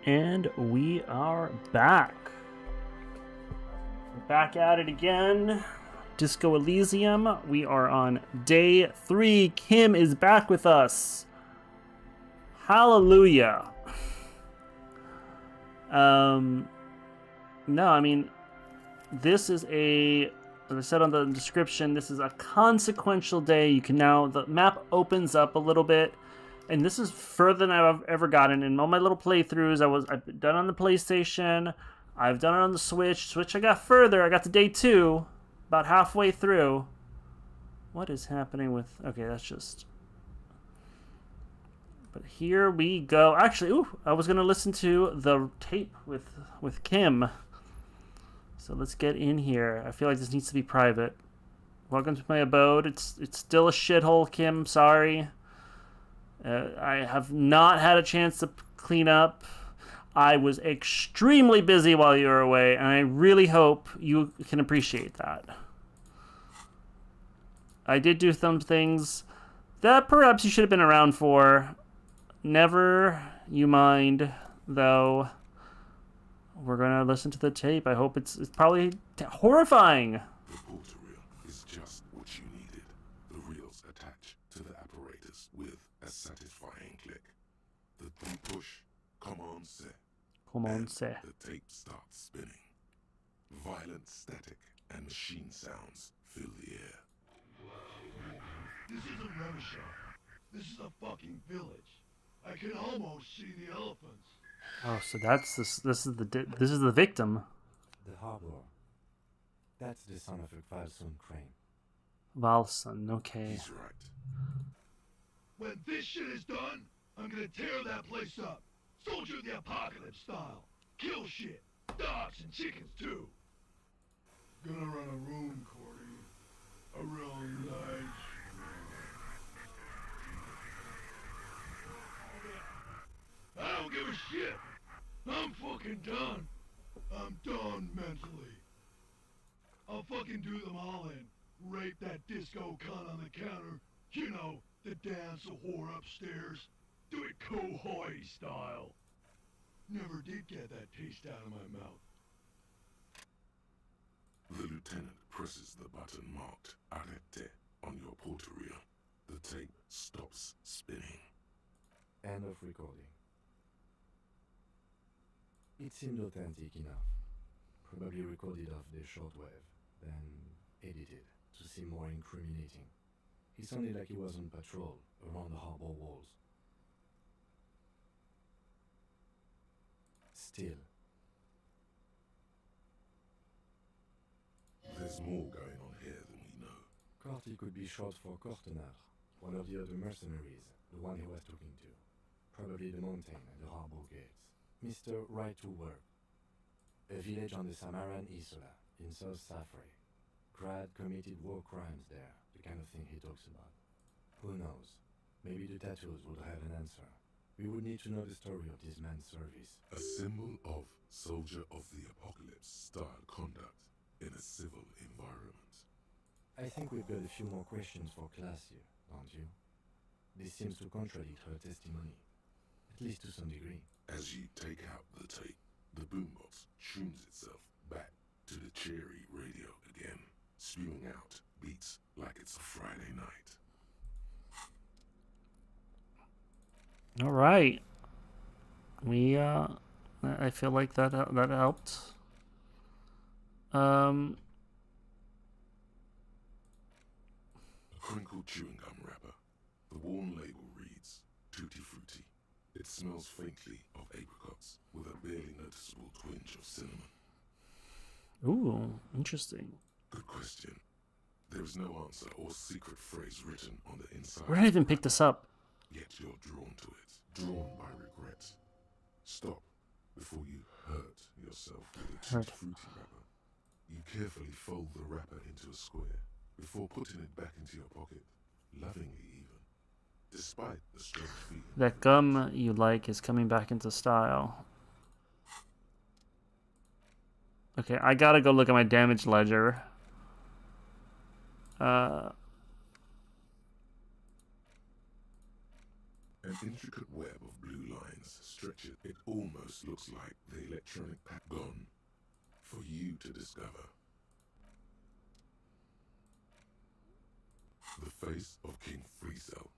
And we are back. We're back at it again. Disco Elysium. We are on day 3. Kim is back with us. Hallelujah. No, I mean, this is as I said on the description, this is a consequential day. You can now, the map opens up a little bit. And this is further than I've ever gotten in all my little playthroughs. I've done it on the PlayStation. I've done it on the Switch. Switch, I got further. I got to day 2, about halfway through. What is happening with... Okay, that's just... But here we go. Actually, I was going to listen to the tape with Kim. So let's get in here. I feel like this needs to be private. Welcome to my abode. It's still a shithole, Kim. Sorry. I have not had a chance to clean up. I was extremely busy while you were away, and I really hope you can appreciate that. I did do some things that perhaps you should have been around for. Never you mind, though. We're going to listen to the tape. I hope it's probably horrifying. The portal reel is just what you needed. The reels attach to the apparatus with a satisfying click. The push, commence. The tape starts spinning. Violent static and machine sounds fill the air. This isn't Revishaw. This is a fucking village. I can almost see the elephants. Oh, so that's this is the victim. The harbor. That's the son of a Valson crane. Valson, okay. He's right. When this shit is done, I'm gonna tear that place up. Soldier of the apocalypse style. Kill shit. Dogs and chickens too. Gonna run a room, Cordy. A real nice. I don't give a shit. I'm fucking done. I'm done mentally. I'll fucking do them all in. Rape that disco cunt on the counter. You know, the dance a whore upstairs. Do it cohoy style. Never did get that taste out of my mouth. The lieutenant presses the button marked Arrête on your portal reel. The tape stops spinning. End of recording. It seemed authentic enough. Probably recorded off the shortwave, then edited to seem more incriminating. He sounded like he was on patrol around the harbor walls. Still, There's more going on here than we know. Corty could be short for Cortenard, one of the other mercenaries, the one he was talking to. Probably the mountain and the harbor gates. Mr. Right to Work. A village on the Samaran Isola, in South Safri. Grad committed war crimes there, the kind of thing he talks about. Who knows? Maybe the tattoos would have an answer. We would need to know the story of this man's service. A symbol of soldier of the apocalypse style conduct in a civil environment. I think we've got a few more questions for class here, don't you? This seems to contradict her testimony, at least to some degree. As you take out the tape, the boombox tunes itself back to the cheery radio again, spewing out beats like it's a Friday night. All right. I feel like that helped. A crinkled chewing gum wrapper. The worn label reads, Tutti Frutti. It smells faintly of apricots with a barely noticeable twinge of cinnamon. Ooh, interesting. Good question. There is no answer or secret phrase written on the inside. Where did I even pick this up? Yet you're drawn to it, drawn by regret. Stop before you hurt yourself with a Tutti Frutti wrapper. You carefully fold the wrapper into a square before putting it back into your pocket, lovingly even, despite the strange feeling. That gum you like is coming back into style. Okay, I gotta go look at my damage ledger. An intricate web of blue lines stretches. It almost looks like the electronic pack gone for you to discover. The face of King Friesel.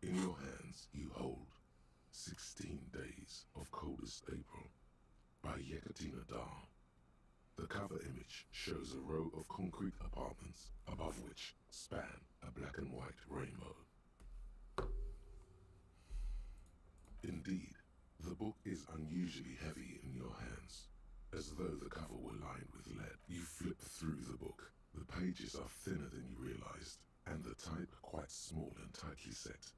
In your hands you hold 16 Days of Coldest April by Yekatina Dahl. The cover image shows a row of concrete apartments above which span a black and white rainbow. Indeed, the book is unusually heavy in your hands, as though the cover were lined with lead. You flip through the book. The pages are thinner than you realized, and the type quite small and tightly set.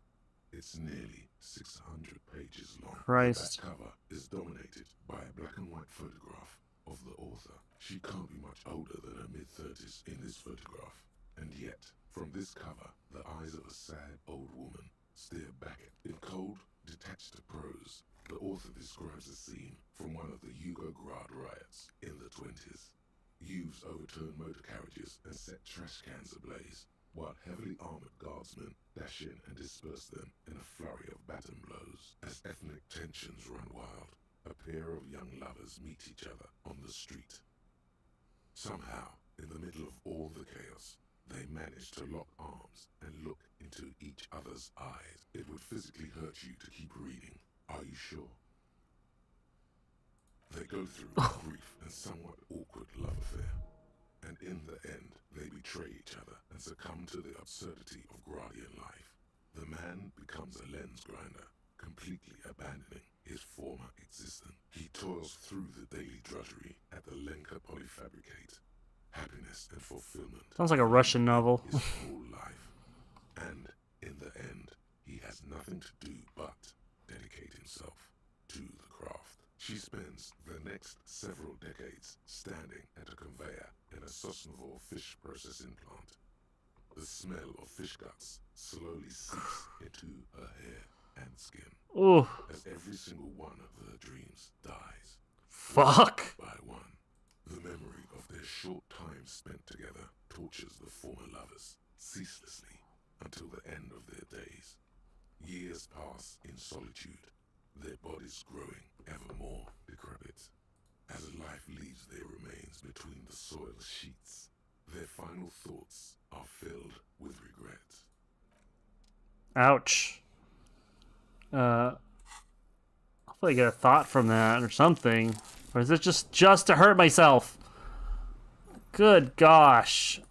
It's nearly 600 pages long. Christ. The back cover is dominated by a black and white photograph of the author. She can't be much older than her mid-30s in this photograph, and yet, from this cover, the eyes of a sad old woman stare back at. In cold, detached prose, the author describes a scene from one of the Yugoslavia riots in the 20s. Youths overturned motor carriages and set trash cans ablaze, while heavily armored guardsmen dash in and disperse them in a flurry of baton blows. As ethnic tensions run wild, a pair of young lovers meet each other on the street. Somehow, in the middle of all the chaos, they manage to lock arms and look into each other's eyes. It would physically hurt you to keep reading. Are you sure? They go through a brief and somewhat awkward love affair, and in the end, they betray each other and succumb to the absurdity of Gradian life. The man becomes a lens grinder, completely abandoning his former existence. He toils through the daily drudgery at the Lenka Polyfabricate. Happiness and fulfillment. Sounds like a Russian novel. His whole life. And in the end, he has nothing to do but dedicate himself to the craft. She spends the next several decades standing at a conveyor in a Sosnovo fish processing plant. The smell of fish guts slowly seeps into her hair and skin. Ooh. As every single one of her dreams dies. Fuck. By one. The memory of their short time spent together tortures the former lovers ceaselessly until the end of their days. Years pass in solitude, their bodies growing ever more decrepit. As life leaves their remains between the soil sheets, their final thoughts are filled with regret. Ouch. Hopefully I get a thought from that or something. Or is it just to hurt myself? Good gosh.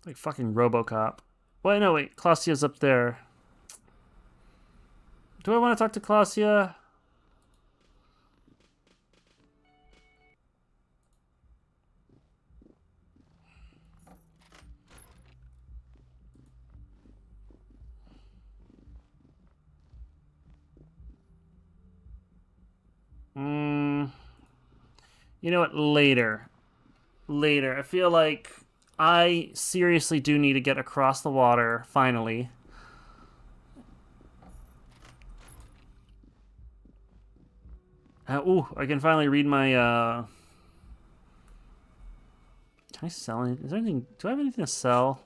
Like fucking RoboCop. Wait, no, wait. Clausia's up there. Do I want to talk to Clausia? You know what? Later. I feel like I seriously do need to get across the water, finally. Ooh, I can finally read my, Can I sell anything? Is there anything... Do I have anything to sell?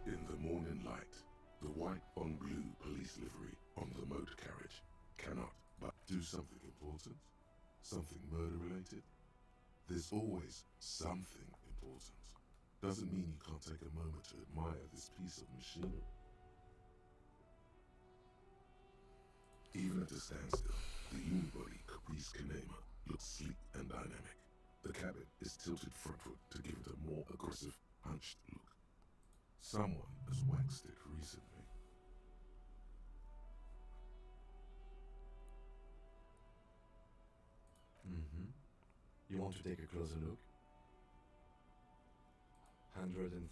In the morning light, the white on blue police livery on the motor carriage cannot but do something important, something murder-related. There's always something important. Doesn't mean you can't take a moment to admire this piece of machinery. Even at a standstill, the unibody Caprice Kinema looks sleek and dynamic. The cabin is tilted frontward to give it a more aggressive, hunched look. Someone has waxed it recently. You want to take a closer look? 130.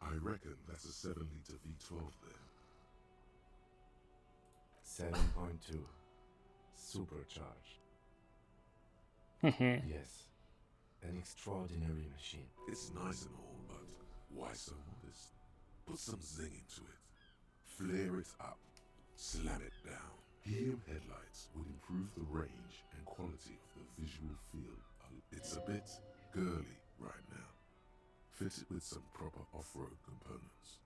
I reckon that's a 7-liter V12 there. 7.2. Supercharged. Heh. Yes. An extraordinary machine. It's nice and all, but why so modest? Put some zing into it. Flare it up. Slam it down. Helium headlights would improve the range and quality of the visual field. It's a bit girly right now. Fit it with some proper off-road components.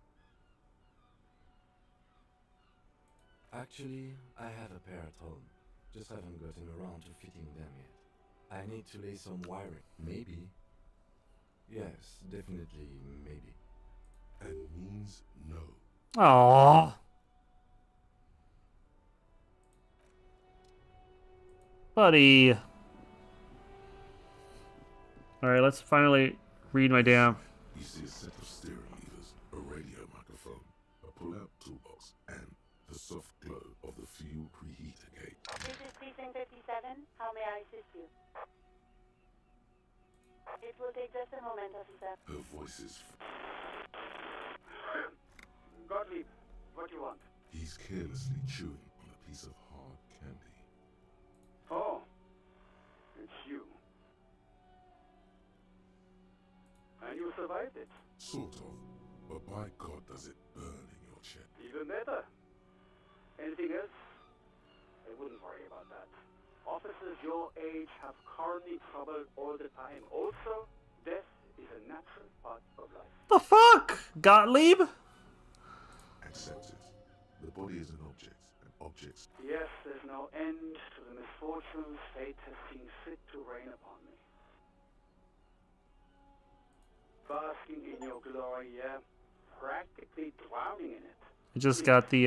Actually, I have a pair at home. Just haven't gotten around to fitting them yet. I need to lay some wiring. Maybe. Yes, definitely maybe. And means no. Aww. Buddy. Alright, let's finally read my damn. You see a set of steering levers, a radio microphone, a pull-out toolbox, and the soft glow of the fuel preheater gate. This is Precinct 57. How may I assist you? It will take just a moment, officer. Her voice is... Gottlieb, what do you want? He's carelessly chewing on a piece of hard candy. Oh, it's you. And you survived it. Sort of, but by God does it burn in your chest. Even better. Anything else? I wouldn't worry about that. Officers your age have coronary trouble all the time. Also, death is a natural part of life. The fuck? Gottlieb? Accept it. The body is an object, and objects... Yes, there's no end to the misfortunes fate has seen fit to rain upon me. Basking in your glory, yeah. Practically drowning in it. I just got the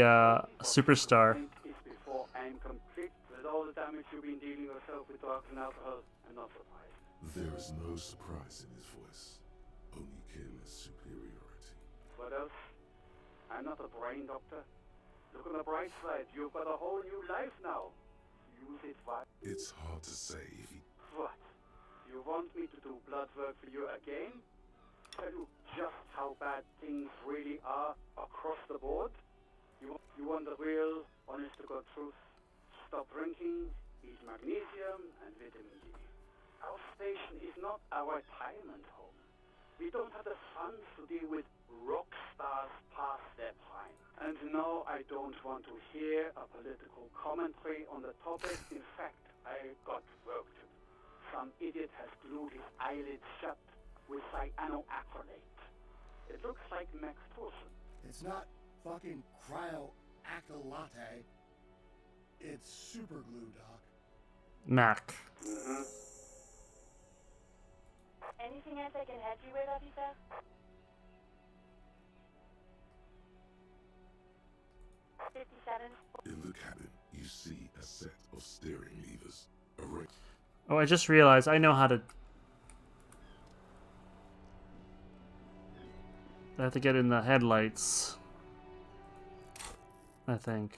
superstar. Is before I'm complete with all the damage you've been dealing yourself with drugs and alcohol. I'm not surprised. There is no surprise in his voice, only careless superiority. What else? I'm not a brain doctor. Look on the bright side. You've got a whole new life now. Use it wisely. It's hard to say if he... What? You want me to do blood work for you again? Tell you just how bad things really are across the board? You want the real, honest-to-God truth? Stop drinking, eat magnesium and vitamin D. Our station is not a retirement home. We don't have the funds to deal with rock stars past their prime. And no, I don't want to hear a political commentary on the topic. In fact, I got work to do. Some idiot has glued his eyelids shut with cyanoacrylate. It looks like Max Torsen. It's not fucking cryo-acrylate. It's super glue, Doc. Mac. Anything else I can help you with, officer? In the cabin, you see a set of steering levers. Oh, I just realized I know how to... I have to get in the headlights. I think.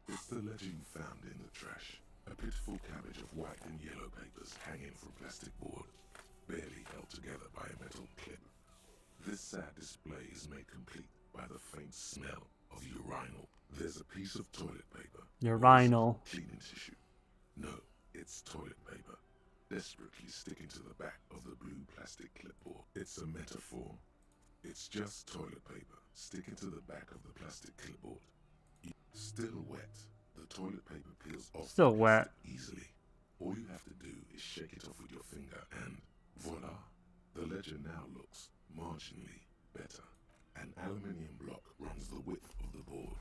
It's the legend found in the trash. A pitiful cabbage of white and yellow papers hanging from plastic board, barely held together by a metal clip. This sad display is made complete by the faint smell of urinal. There's a piece of toilet paper. Urinal. Cleaning tissue. No, it's toilet paper. Desperately sticking to the back of the blue plastic clipboard. It's a metaphor. It's just toilet paper sticking to the back of the plastic clipboard. Still wet. The toilet paper peels off Still the wet. plastic easily. All you have to do is shake it off with your finger and voila. The ledger now looks marginally better. An aluminium block runs the width of the board,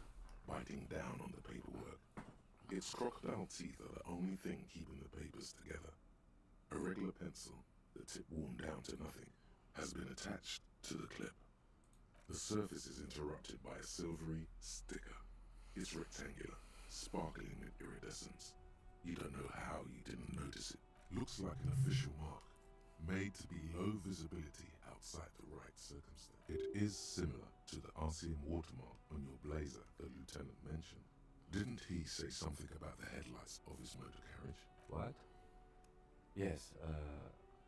biting down on the paperwork. Its crocodile teeth are the only thing keeping the papers together. A regular pencil, the tip worn down to nothing, has been attached to the clip. The surface is interrupted by a silvery sticker. It's rectangular, sparkling with iridescence. You don't know how you didn't notice it. Looks like an official mark, made to be low visibility outside the right circumstance. It is similar to the RCM watermark on your blazer the lieutenant mentioned. Didn't he say something about the headlights of his motor carriage? What? Yes,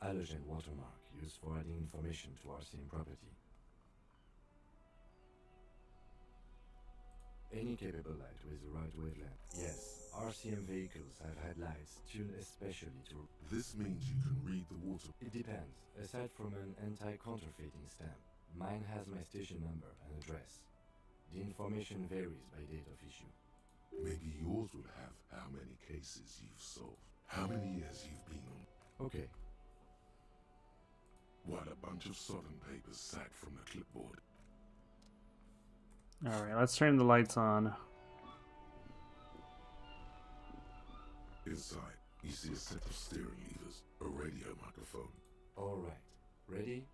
halogen watermark used for adding information to RCM property. Any capable light with the right wavelength. Yes, RCM vehicles have headlights tuned especially to... This means you can read the water. It depends. Aside from an anti-counterfeiting stamp, mine has my station number and address. The information varies by date of issue. Maybe yours will have how many cases you've solved, how many years you've been on. Okay. While a bunch of sodden papers sag from the clipboard. Alright, let's turn the lights on. Inside, you see a set of steering levers, a radio microphone. Alright. Ready?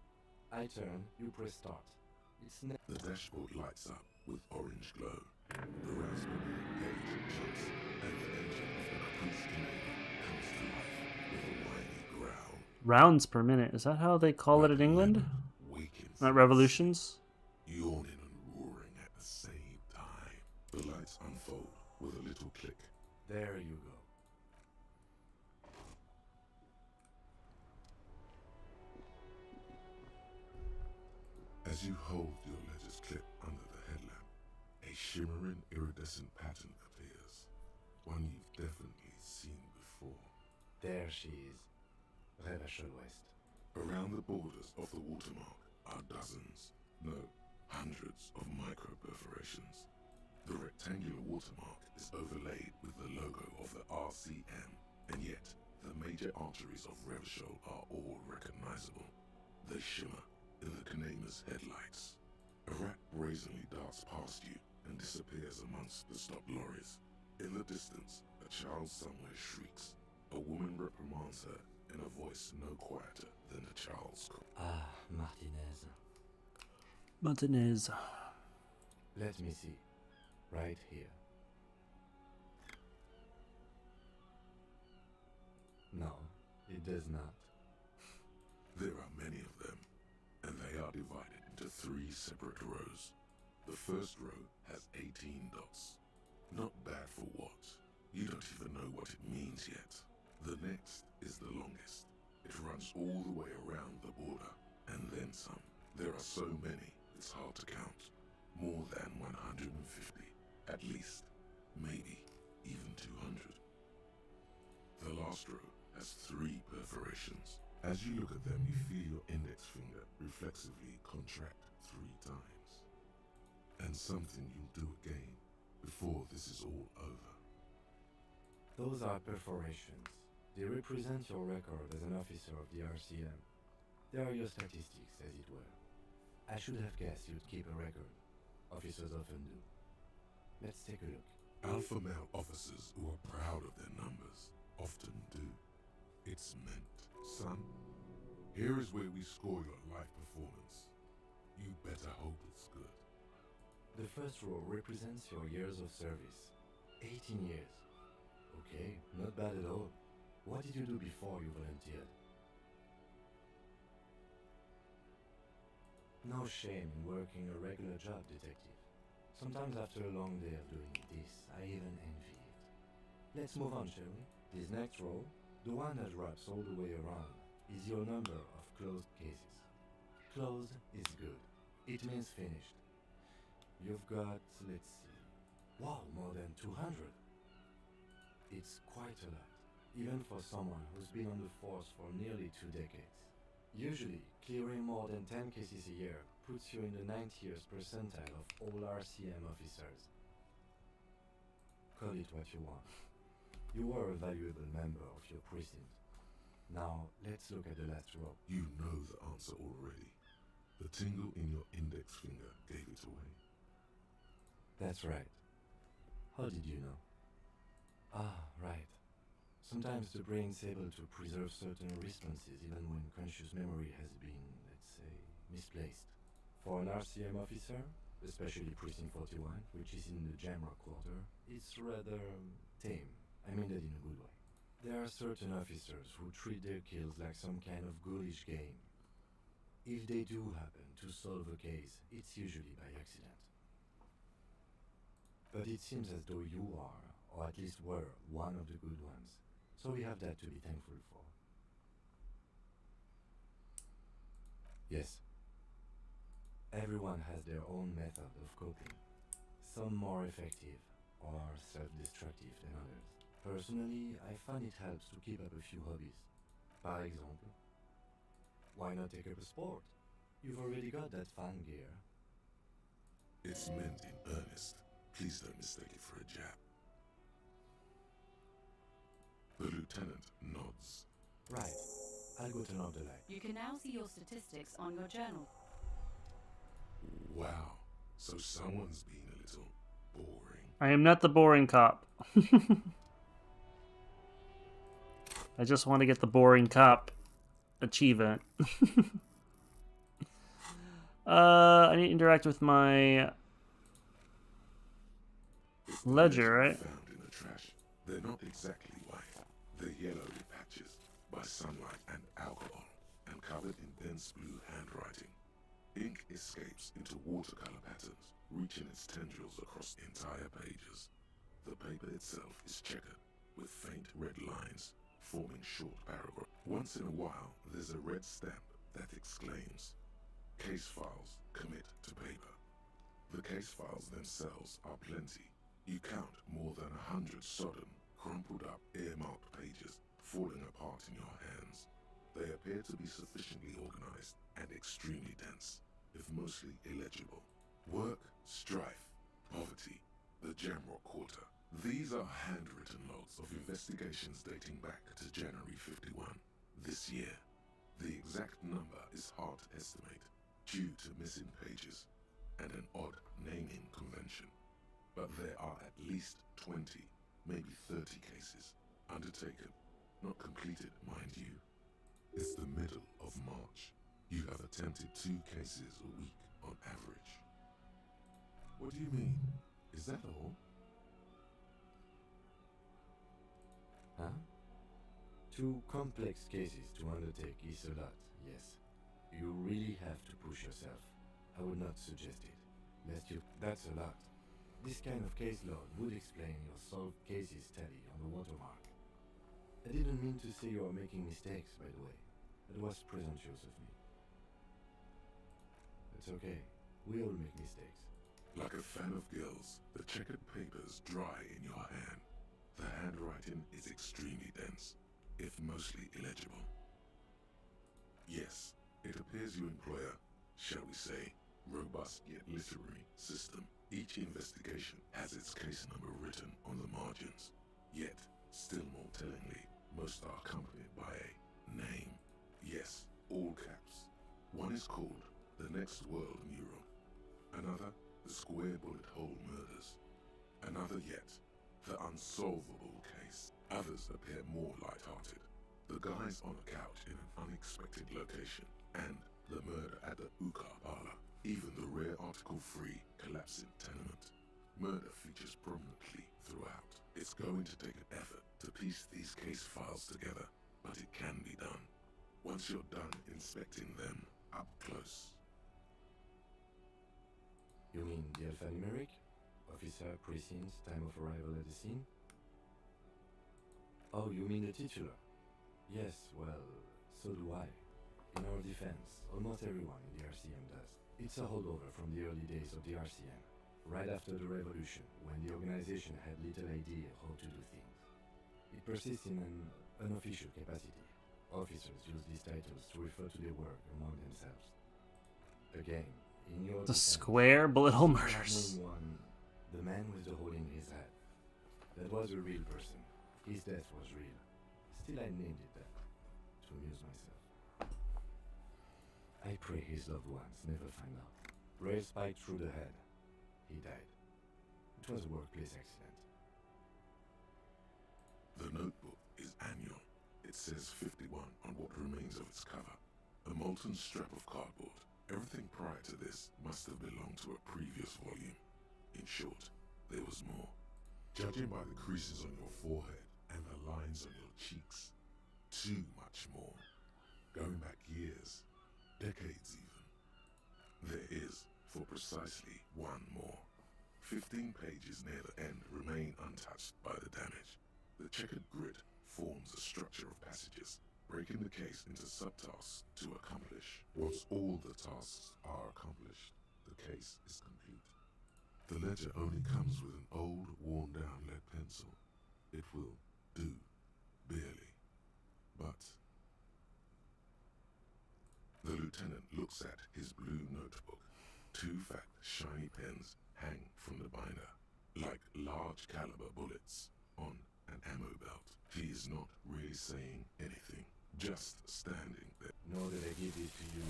I turn, you press start. It's The dashboard lights up with orange glow. The rounds per minute gauge jumps, and the engine of the Caprice Canadian comes to life with a whiny growl. Rounds per minute. Is that how they call it in England? Waking Not from revolutions? sleep, yawning and roaring at the same time. The lights unfold with a little click. There you go. As you hold your letters clip under the headlamp, a shimmering iridescent pattern appears. One you've definitely seen before. There she is. Revachol West. Around the borders of the watermark are dozens, no, hundreds of micro perforations. The rectangular watermark is overlaid with the logo of the RCM, and yet the major arteries of Revachol are all recognizable. They shimmer in the Canema's headlights. A rat brazenly darts past you and disappears amongst the stopped lorries. In the distance, a child somewhere shrieks. A woman reprimands her in a voice no quieter than a child's call. Ah, Martinez. Martinez. Let me see. Right here. No, it does not. There are many of them, and they are divided into 3 separate rows. The first row has 18 dots. Not bad for what? You don't even know what it means yet. The next is the longest. It runs all the way around the border, and then some. There are so many, it's hard to count. More than 150, at least, maybe even 200. The last row has 3 perforations. As you look at them, you feel your index finger reflexively contract 3 times. And something you'll do again before this is all over. Those are perforations. They represent your record as an officer of the RCM. They are your statistics, as it were. I should have guessed you'd keep a record. Officers often do. Let's take a look. Alpha male officers who are proud of their numbers often do. It's meant, son. Here is where we score your life performance. You better hope it's good. The first row represents your years of service. 18 years. Okay, not bad at all. What did you do before you volunteered? No shame in working a regular job, detective. Sometimes after a long day of doing this, I even envy it. Let's move on, shall we? This next row, the one that wraps all the way around, is your number of closed cases. Closed is good. It means finished. You've got, let's see, wow, more than 200. It's quite a lot, even for someone who's been on the force for nearly 2 decades. Usually, clearing more than 10 cases a year puts you in the 90th percentile of all RCM officers. Call it what you want. You were a valuable member of your precinct. Now, let's look at the last row. You know the answer already. The tingle in your index finger gave it away. That's right. How did you know? Ah, right. Sometimes the brain's able to preserve certain responses even when conscious memory has been, let's say, misplaced. For an RCM officer, especially Precinct 41, which is in the Jamrock quarter, it's rather tame. I mean that in a good way. There are certain officers who treat their kills like some kind of ghoulish game. If they do happen to solve a case, it's usually by accident. But it seems as though you are, or at least were, one of the good ones. So we have that to be thankful for. Yes. Everyone has their own method of coping. Some more effective or self-destructive than others. Personally, I find it helps to keep up a few hobbies. Par exemple, why not take up a sport? You've already got that fan gear. It's meant in earnest. Please don't mistake it for a jab. The lieutenant nods. Right. I'll go turn off the light. You can now see your statistics on your journal. Wow. So someone's been a little boring. I am not the boring cop. I just want to get the boring cop achievement. I need to interact with my ledger, right? Found in the trash. They're not exactly white. They're yellow with patches by sunlight and alcohol, and covered in dense blue handwriting. Ink escapes into watercolor patterns, reaching its tendrils across entire pages. The paper itself is checkered, with faint red lines, forming short paragraphs. Once in a while, there's a red stamp that exclaims, "Case files commit to paper." The case files themselves are plenty. You count more than 100 sodden, crumpled up, earmarked pages falling apart in your hands. They appear to be sufficiently organized and extremely dense, if mostly illegible. Work, strife, poverty, the Jamrock Quarter. These are handwritten logs of investigations dating back to January 51, this year. The exact number is hard to estimate, due to missing pages and an odd naming convention. But there are at least 20, maybe 30 cases undertaken, not completed, mind you. It's the middle of March. You have attempted 2 cases a week on average. What do you mean? Is that all? Huh? 2 complex cases to undertake is a lot, yes. You really have to push yourself. I would not suggest it. That's a lot. This kind of case load would explain your solved cases tally on the watermark. I didn't mean to say you are making mistakes, by the way. It was presumptuous of me. It's okay. We all make mistakes. Like a fan of gills, the checkered papers dry in your hand. The handwriting is extremely dense, if mostly illegible. Yes, it appears you employ a, shall we say, robust yet literary system. Each investigation has its case number written on the margins. Yet, still more tellingly, most are accompanied by a name. Yes, all caps. One is called The Next World Mural. Another, The Square Bullet Hole Murders. Another yet, The Unsolvable Case. Others appear more light-hearted. The guys on a couch in an unexpected location, and the murder at the Uka Parlor. Even the rare article-free collapsing tenement. Murder features prominently throughout. It's going to take an effort to piece these case files together, but it can be done. Once you're done inspecting them up close. You mean the alphanumeric? Officer, precinct, time of arrival at the scene? Oh, you mean the titular? Yes, well, so do I. In our defense, almost everyone in the RCM does. It's a holdover from the early days of the RCM, right after the revolution, when the organization had little idea how to do things. It persists in an unofficial capacity. Officers use these titles to refer to their work among themselves. Again, in your The defense, Square Bullet Hole you have Murders. named one, the man with the hole in his head. That was a real person. His death was real. Still, I named it that, to amuse myself. I pray his loved ones never find out. Ray spiked through the head. He died. It was a workplace accident. The notebook is annual. It says 51 on what remains of its cover. A molten strap of cardboard. Everything prior to this must have belonged to a previous volume. In short, there was more. Judging by the creases on your forehead and the lines on your cheeks, too much more. Going back years, decades even. There is, for precisely one more. 15 pages near the end remain untouched by the damage. The checkered grid forms a structure of passages, breaking the case into subtasks to accomplish. Once all the tasks are accomplished, the case is complete. The ledger only comes with an old, worn-down lead pencil. It will do, barely. But the lieutenant looks at his blue notebook. 2 fat, shiny pens hang from the binder, like large caliber bullets on an ammo belt. He is not really saying anything, just standing there. Know that I give it to you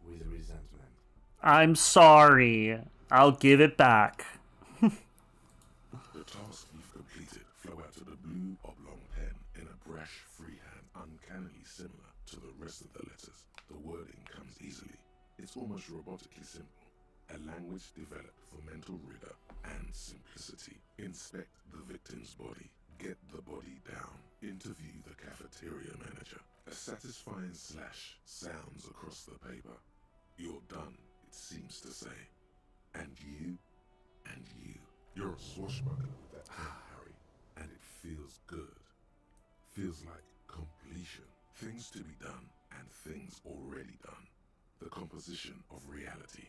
with resentment. I'm sorry. I'll give it back. The tasks you've completed flow out to the blue oblong pen in a brash freehand, uncannily similar to the rest of the letters. The wording comes easily. It's almost robotically simple. A language developed for mental rigor and simplicity. Inspect the victim's body. Get the body down. Interview the cafeteria manager. A satisfying slash sounds across the paper. You're done, it seems to say. And you, and you. You're a swashbuckler with that pen, Harry, and it feels good. Feels like completion. Things to be done and things already done. The composition of reality.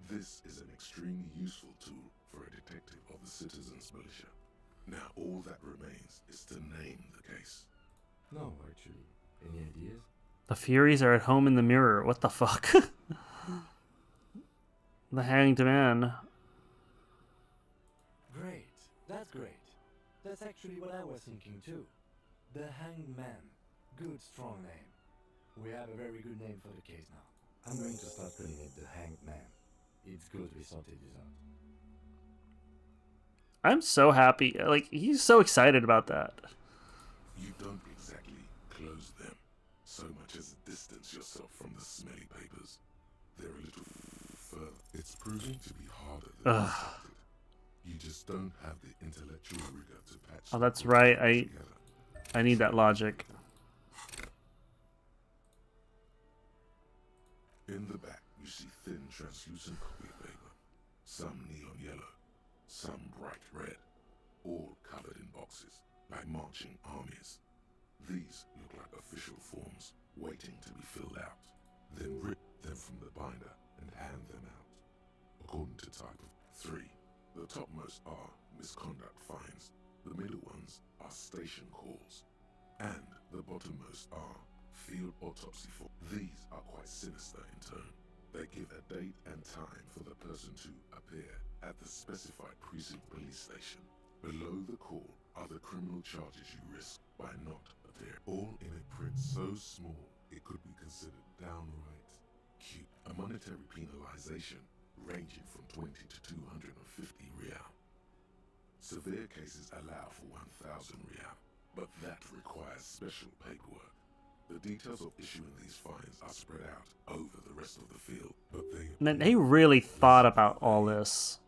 This is an extremely useful tool for a detective of the citizens' militia. Now all that remains is to name the case. No, actually. Any ideas? The Furies are at home in the mirror. What the fuck? The Hanged Man. Great. That's great. That's actually what I was thinking too. The Hanged Man. Good, strong name. We have a very good name for the case now. I'm going to start calling it the Hanged Man. It's good we sorted this out. I'm so happy. Like, he's so excited about that. You don't exactly close them, so much as distance yourself from the smelly papers. They're a little further. It's proving to be harder than expected. You just don't have the intellectual rigor to patch. Oh, that's right. I need that logic. In the back, you see thin, translucent copy paper. Some neon yellow, some bright red, all covered in boxes, like marching armies. These look like official forms, waiting to be filled out. Then rip them from the binder and hand them out, according to type of 3. The topmost are misconduct fines, the middle ones are station calls, and the bottommost are field autopsy forms. These are quite sinister in tone. They give a date and time for the person to appear at the specified precinct police station. Below the call are the criminal charges you risk by not appearing. All in a print so small it could be considered downright cute. A monetary penalization ranging from 20 to 250 real. Severe cases allow for 1,000 real, but that requires special paperwork. The details of issuing these fines are spread out over the rest of the field, but They really thought about all this.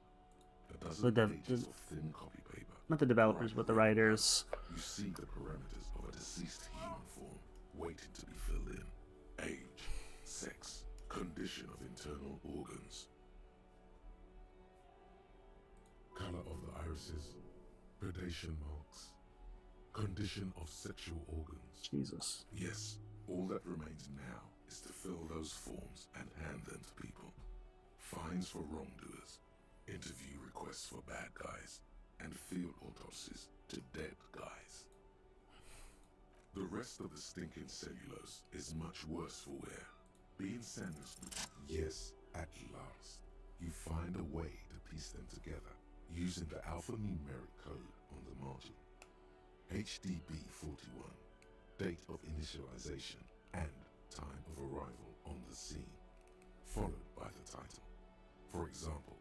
A dozen pages of thin copy paper. Not the developers, but the writers. You see the parameters of a deceased human form waiting to be filled in. Age, sex, condition of internal organs, color of the irises, predation marks, condition of sexual organs. Jesus. Yes, all that remains now is to fill those forms and hand them to people. Fines for wrongdoers, interview requests for bad guys, and field autopsies to dead guys. The rest of the stinking cellulose is much worse for wear. Being sandwiched with, yes, at last, you find a way to piece them together using the alphanumeric code on the margin. HDB 41, date of initialization and time of arrival on the scene, followed by the title. For example,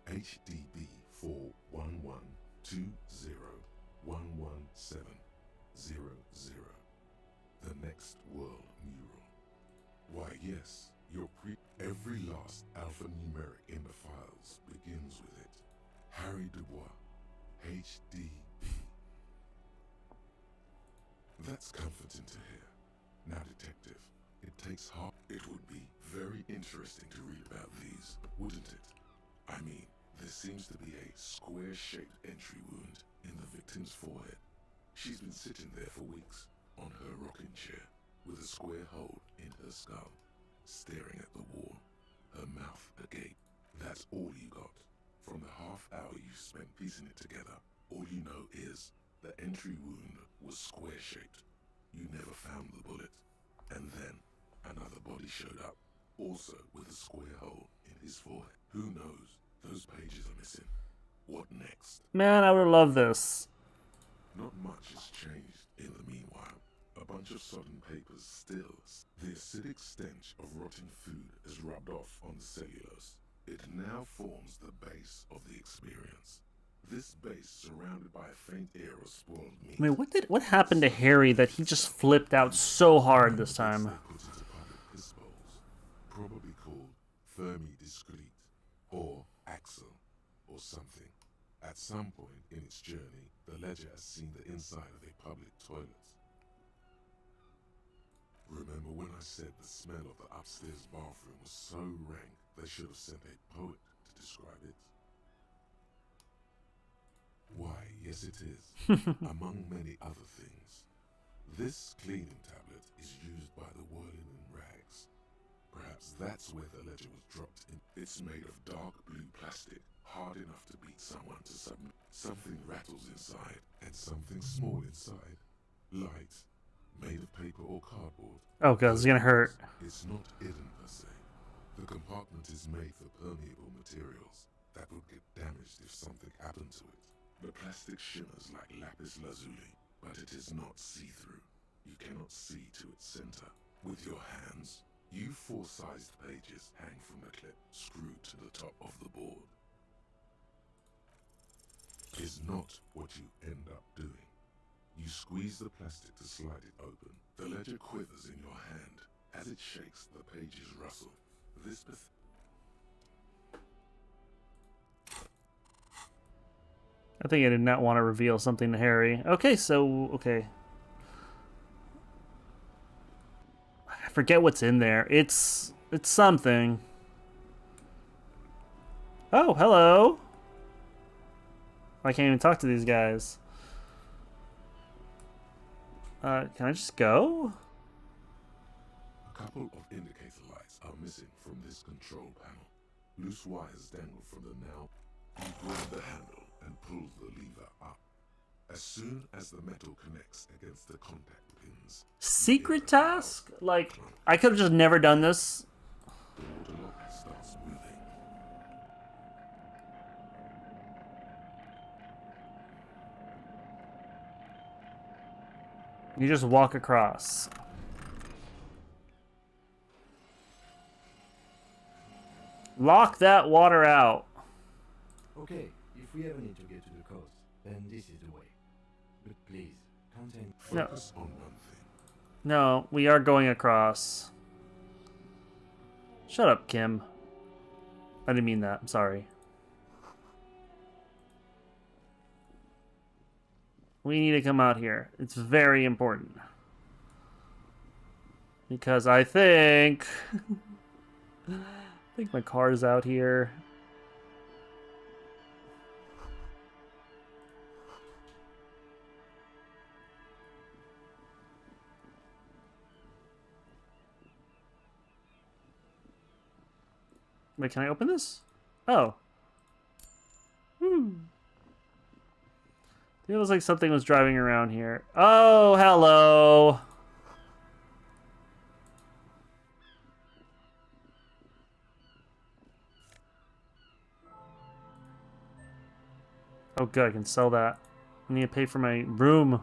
HDB 41120117000, the next world mural. Why yes, every last alphanumeric in the files begins with it. Harry Dubois, HDB. That's comforting to hear. Now, detective, it takes heart. It would be very interesting to read about these, wouldn't it? I mean, There seems to be a square-shaped entry wound in the victim's forehead. She's been sitting there for weeks, on her rocking chair, with a square hole in her skull, staring at the wall, her mouth agape. That's all you got. From the half hour you spent piecing it together, all you know is the entry wound was square-shaped. You never found the bullet. And then another body showed up, also with a square hole in his forehead. Who knows? Those pages are missing. What next? Man, I would love this. Not much has changed in the meanwhile. A bunch of sodden papers still. The acidic stench of rotting food has rubbed off on the cellulose. It now forms the base of the experience. This base surrounded by a faint air of spoiled meat. I mean, what happened to Harry that he just flipped out so hard this time? They put into public piss bowls, probably called Fermi Discrete, or Axel, or something. At some point in its journey, the ledger has seen the inside of a public toilet. Remember when I said the smell of the upstairs bathroom was so rank they should have sent a poet to describe it? Why, yes it is, among many other things. This cleaning tablet is used by the whirling in rags. Perhaps that's where the ledger was dropped in. It's made of dark blue plastic, hard enough to beat someone to submit. Something rattles inside, and something small inside. Light, made of paper or cardboard. Oh god, it's gonna hurt. It's not hidden per se. The compartment is made for permeable materials that would get damaged if something happened to it. The plastic shimmers like lapis lazuli, but it is not see-through. You cannot see to its center. With your hands, you four-sized pages hang from the clip screwed to the top of the board. Is not what you end up doing. You squeeze the plastic to slide it open. The ledger quivers in your hand. As it shakes, the pages rustle. This I think I did not want to reveal something to Harry. Okay, okay. I forget what's in there. It's something. Oh, hello. I can't even talk to these guys. Can I just go? A couple of indicator lights are missing from this control panel. Loose wires dangle from the now. You grab the handle and pull the lever up. As soon as the metal connects against the contact pins. Secret task? Like, I could have just never done this. The water lock starts moving. You just walk across. Lock that water out. Okay, if we ever need to get to the coast, then this is the way. But please, contain... Focus on one thing. No, we are going across. Shut up, Kim. I didn't mean that. I'm sorry. We need to come out here. It's very important. Because I think... I think my car's out here. Wait, can I open this? Oh. It looks like something was driving around here. Oh, hello. Oh, good. I can sell that. I need to pay for my room. A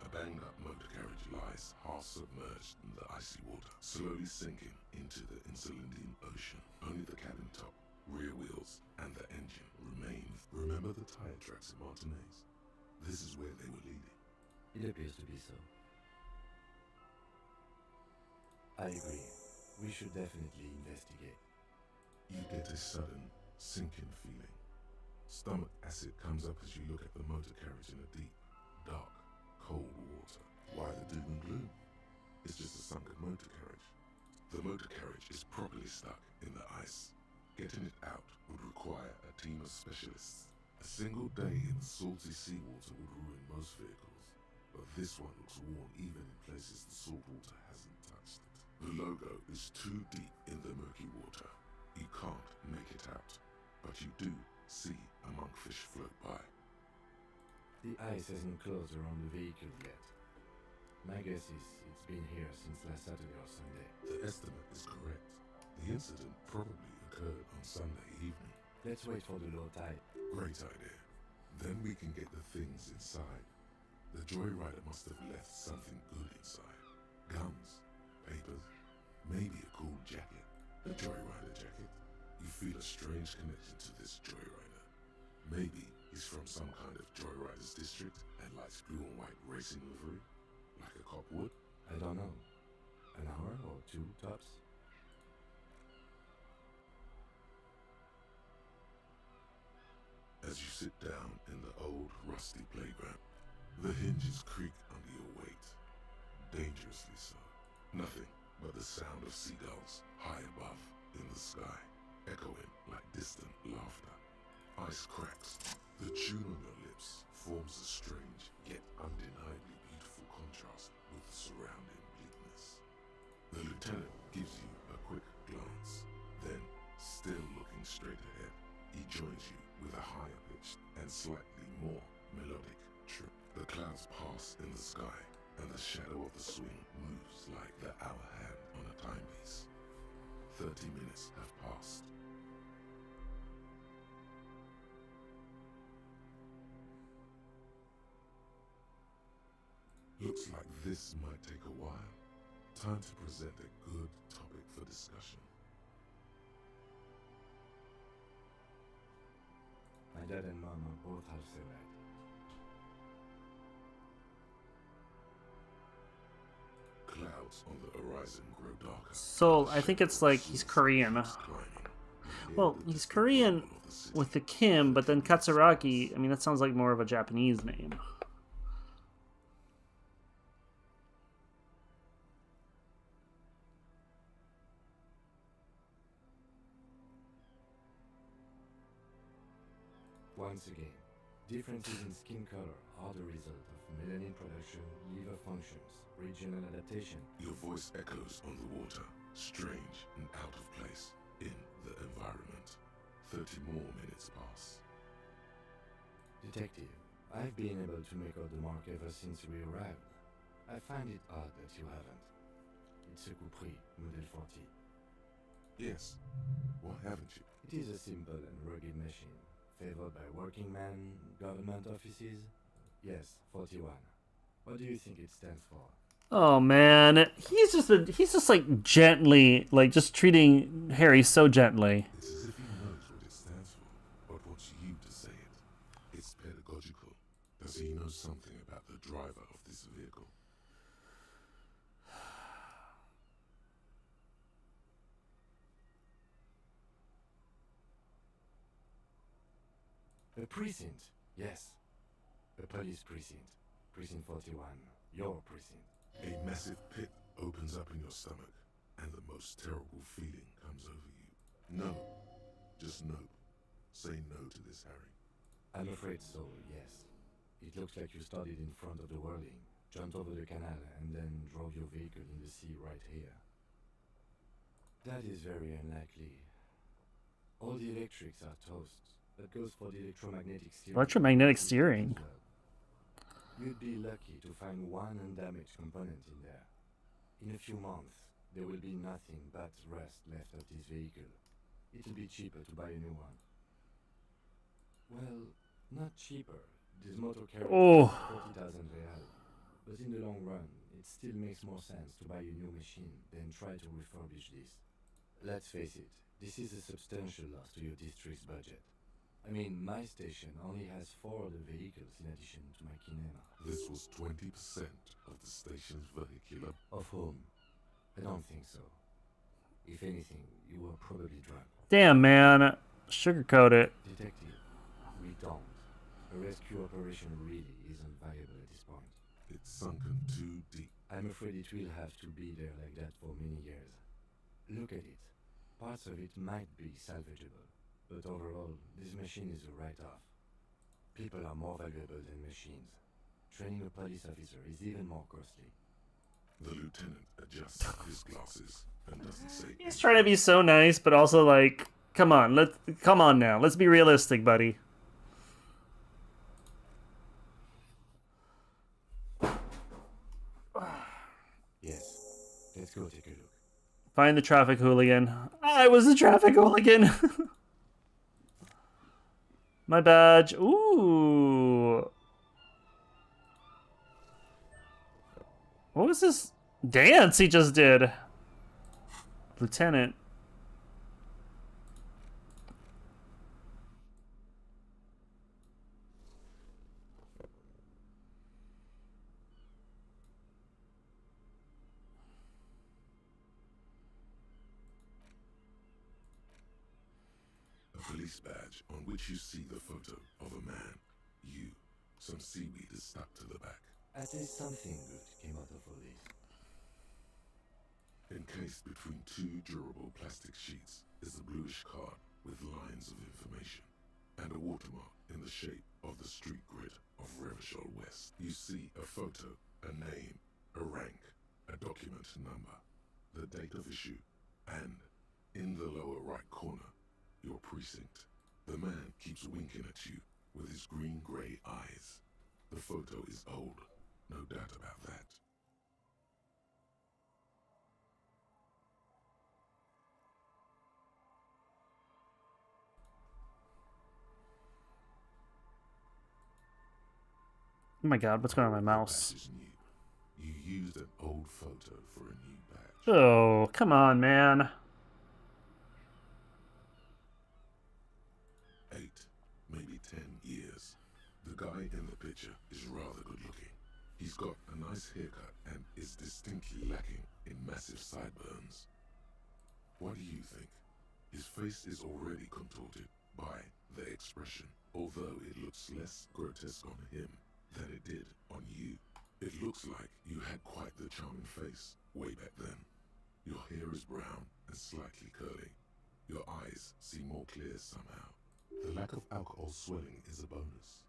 banged-up motor carriage lies half submerged in the icy water, slowly sinking into the Elysium ocean. Only the cabin top, rear wheels, and the engine remain. Remember the tire tracks in Martinez? This is where they were leading. It appears to be so. I agree. We should definitely investigate. You get a sudden, sinking feeling. Stomach acid comes up as you look at the motor carriage in a deep, dark, cold water. Why the doom and gloom? It's just a sunken motor carriage. The motor carriage is properly stuck in the ice. Getting it out would require a team of specialists. A single day in salty seawater would ruin most vehicles, but this one looks worn even in places the salt water hasn't touched it. The logo is too deep in the murky water. You can't make it out, but you do see a monkfish float by. The ice hasn't closed around the vehicle yet. My guess is it's been here since last Saturday or Sunday. The estimate is correct. The incident probably occurred on Sunday evening. Let's wait for the low tide. Great idea. Then we can get the things inside. The joyrider must have left something good inside. Gums, papers, maybe a cool jacket. A joyrider jacket. You feel a strange connection to this joyrider. Maybe he's from some kind of joyriders district and likes blue and white racing livery, like a cop would. I don't know. An hour or two tops? As you sit down in the old, rusty playground, the hinges creak under your weight. Dangerously so. Nothing but the sound of seagulls high above in the sky, echoing like distant laughter. Ice cracks. The tune on your lips forms a strange, yet undeniably beautiful contrast with the surrounding bleakness. The lieutenant gives you a quick glance, then, still looking straight ahead, he joins you with a higher-pitched and slightly more melodic trip. The clouds pass in the sky, and the shadow of the swing moves like the hour hand on a timepiece. 30 minutes have passed. Looks like this might take a while. Time to present a good topic for discussion. My dad and mom are both half Semite. Clouds on the horizon grow darker. So I think it's like he's Korean. Well, he's Korean with the Kim, but then Katsuragi, I mean, that sounds like more of a Japanese name. Once again, differences in skin color are the result of melanin production, liver functions, regional adaptation. Your voice echoes on the water, strange and out of place in the environment. 30 more minutes pass. Detective, I've been able to make out the mark ever since we arrived. I find it odd that you haven't. It's a Coupri, Model 40. Yes. Why haven't you? It is a simple and rugged machine, favored by working men, government offices. Yes, 41. What do you think it stands for? Oh man, he's just like gently, like just treating Harry so gently. It's as if he knows what it stands for, but wants you to say it. It's pedagogical. Does he know something about the driver of this vehicle? A precinct, yes. A police precinct. Precinct 41. Your precinct. A massive pit opens up in your stomach, and the most terrible feeling comes over you. No. Just no. Say no to this, Harry. I'm afraid so, yes. It looks like you started in front of the whirling, jumped over the canal, and then drove your vehicle in the sea right here. That is very unlikely. All the electrics are toast. That goes for the electromagnetic steering. Electromagnetic steering. You'd be lucky to find one undamaged component in there. In a few months, there will be nothing but rust left of this vehicle. It'll be cheaper to buy a new one. Well, not cheaper. This motor carries 40,000 real. But in the long run, it still makes more sense to buy a new machine than try to refurbish this. Let's face it, this is a substantial loss to your district's budget. I mean, my station only has 4 other vehicles in addition to my kinema. This was 20% of the station's vehicular. Of whom? I don't think so. If anything, you were probably drunk. Damn, man. Sugarcoat it. Detective, we don't. A rescue operation really isn't viable at this point. It's sunken too deep. I'm afraid it will have to be there like that for many years. Look at it. Parts of it might be salvageable, but overall, this machine is a write-off. People are more valuable than machines. Training a police officer is even more costly. The lieutenant adjusts his glasses and doesn't say He's trying to be so nice, but also like, come on, come on now. Let's be realistic, buddy. Yes, let's go take a look. Find the traffic hooligan. I was the traffic hooligan. My badge. Ooh. What was this dance he just did? Lieutenant. a police badge on which you see the photo of a man. You. Some seaweed is stuck to the back. At least something good came out of all this. Encased between two durable plastic sheets is a bluish card with lines of information and a watermark in the shape of the street grid of Revachol West. You see a photo, a name, a rank, a document number, the date of issue, and, in the lower right corner, your precinct. The man keeps winking at you with his green-grey eyes. The photo is old, no doubt about that. Oh my god, what's going on with my The mouse? badge is new. You used an old photo for a new badge. Oh, come on, man. 8, maybe 10 years. The guy in the picture is rather good looking. He's got a nice haircut and is distinctly lacking in massive sideburns. What do you think? His face is already contorted by the expression, although it looks less grotesque on him than it did on you. It looks like you had quite the charming face way back then. Your hair is brown and slightly curly. Your eyes seem more clear somehow. The lack of alcohol swelling is a bonus,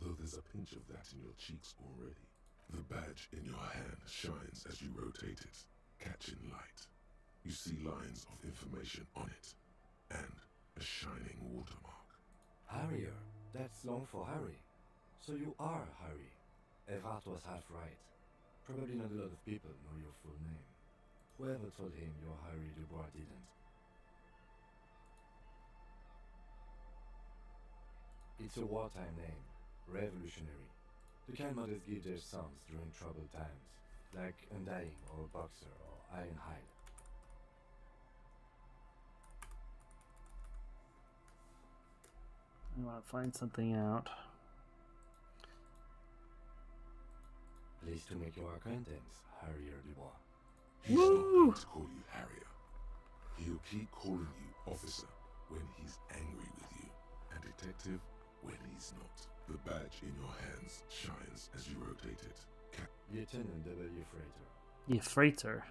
though there's a pinch of that in your cheeks already. The badge in your hand shines as you rotate it, catching light. You see lines of information on it, and a shining watermark. Harrier. That's long for Harry. So you are Harry. Evrard was half right. Probably not a lot of people know your full name. Whoever told him you're Harry Dubois didn't. It's a wartime name. Revolutionary. The kind mothers give their sons during troubled times. Like Undying or Boxer or Ironhide. I want to find something out. Pleased to make your acquaintance, Harrier Dubois. He's not going to call you Harrier. He'll keep calling you officer when he's angry with you, and detective when he's not. The badge in your hands shines as you rotate it. Lieutenant W. Freighter. The freighter.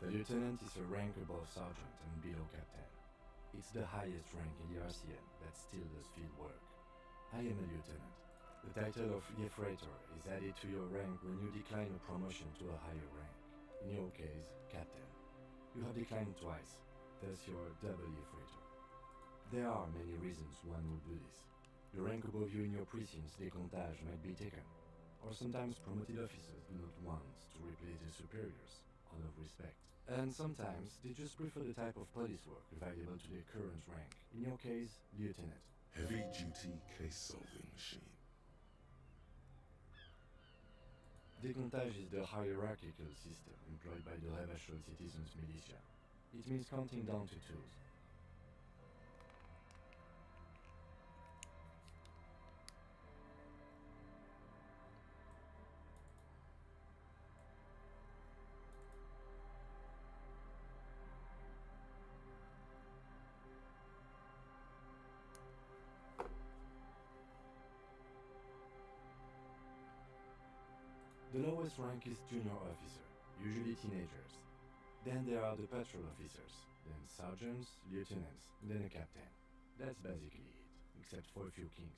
The lieutenant is a rank above sergeant and below captain. It's the highest rank in the RCM that still does field work. I am a lieutenant. The title of Freighter is added to your rank when you decline a promotion to a higher rank. In your case, captain. You have declined twice, thus you're W. Freighter. There are many reasons one would do this. The rank above you in your precinct's decontage might be taken, or sometimes promoted officers do not want to replace their superiors, out of respect. And sometimes they just prefer the type of police work available to their current rank. In your case, lieutenant. Heavy-duty case-solving machine. Decontage is the hierarchical system employed by the Revachol Citizens Militia. It means counting down to twos. The lowest rank is junior officer, usually teenagers. Then there are the patrol officers, then sergeants, lieutenants, then a captain. That's basically it, except for a few kings.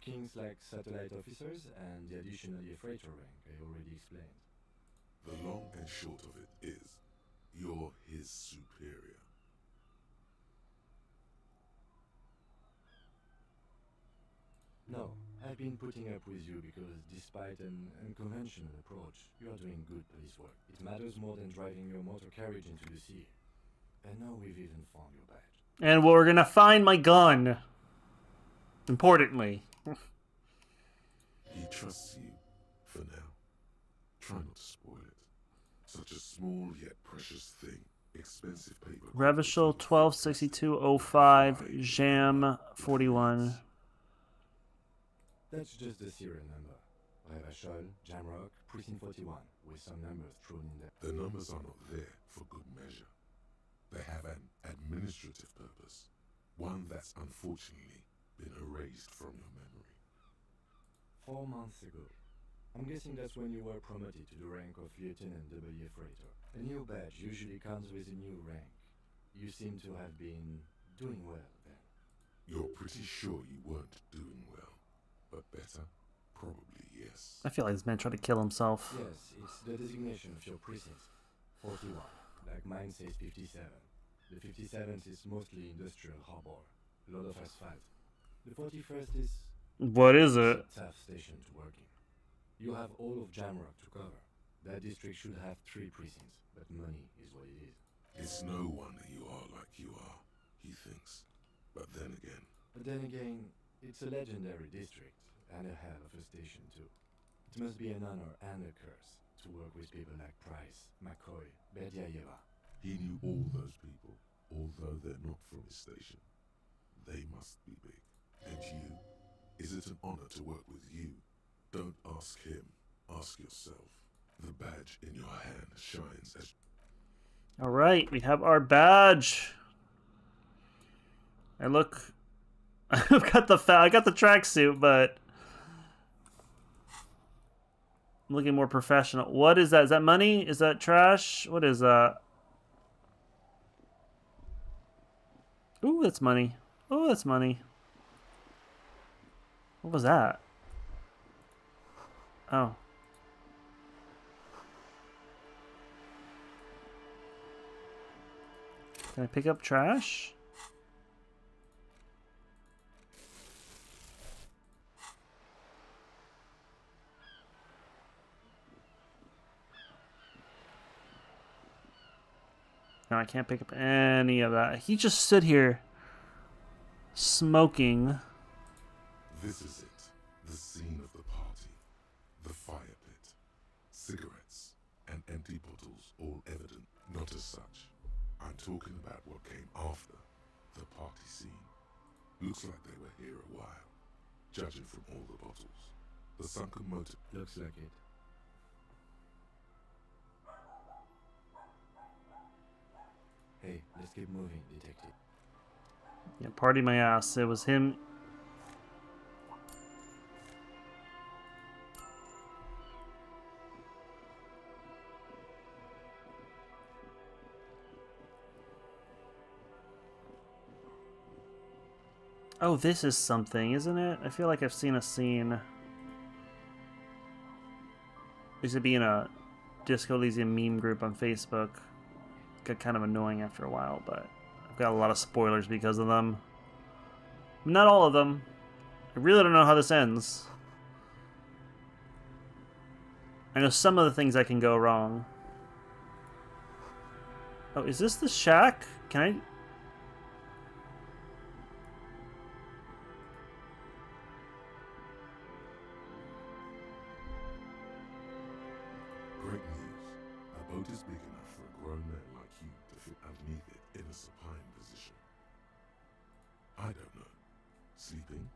Kings like satellite officers and the additional freighter rank I already explained. The long and short of it is, you're his superior. No, I've been putting up with you because despite an unconventional approach, you are doing good police work. It matters more than driving your motor carriage into the sea. And now we've even found your badge. And we're gonna find my gun. Importantly. He trusts you, for now. Try not to spoil it. Such a small yet precious thing. Expensive paper. Revachol 126205 Jam 41. That's just the serial number. Revachol, Jamrock, Precinct 41, with some numbers thrown in there. The numbers are not there for good measure. They have an administrative purpose, one that's unfortunately been erased from your memory. 4 months ago. I'm guessing that's when you were promoted to the rank of Lieutenant W. Freighter. A new badge usually comes with a new rank. You seem to have been doing well then. You're pretty sure you weren't doing well, but better? Probably yes. I feel like this man tried to kill himself. Yes, it's the designation of your precinct. 41, like mine says 57. The 57th is mostly industrial harbor, a lot of asphalt. The 41st is What is it? a tough station to work in. You have all of Jamrock to cover. That district should have 3 precincts, but money is what it is. It's no wonder you are like you are, he thinks. But then again, It's a legendary district, and a hell of a station too. It must be an honor and a curse to work with people like Price, McCoy, Berdiaeva. he knew all those people, although they're not from his station. They must be big. And you? Is it an honor to work with you? Don't ask him, ask yourself. The badge in your hand shines as... Alright, we have our badge. I look... I got the tracksuit, but... I'm looking more professional. What is that? Is that money? Is that trash? What is that? Ooh, that's money. Oh, that's money. What was that? Oh. Can I pick up trash? No, I can't pick up any of that. He just stood here smoking. This is it. The scene of the party. The fire pit. Cigarettes and empty bottles, all evident, not as such. I'm talking about what came after the party scene. Looks like they were here a while, judging from all the bottles. The sunken motor... Looks like it. Hey, let's keep moving, detective. Yeah, party my ass. It was him. Oh, this is something, isn't it? I feel like I've seen a scene. I used to be in a Disco Elysium meme group on Facebook. Got kind of annoying after a while, but I've got a lot of spoilers because of them. Not all of them. I really don't know how this ends. I know some of the things that can go wrong. Oh, is this the shack? Can I... Great news. A boat is big enough for a grown man like you to fit underneath it in a supine position. I don't know. Sleeping?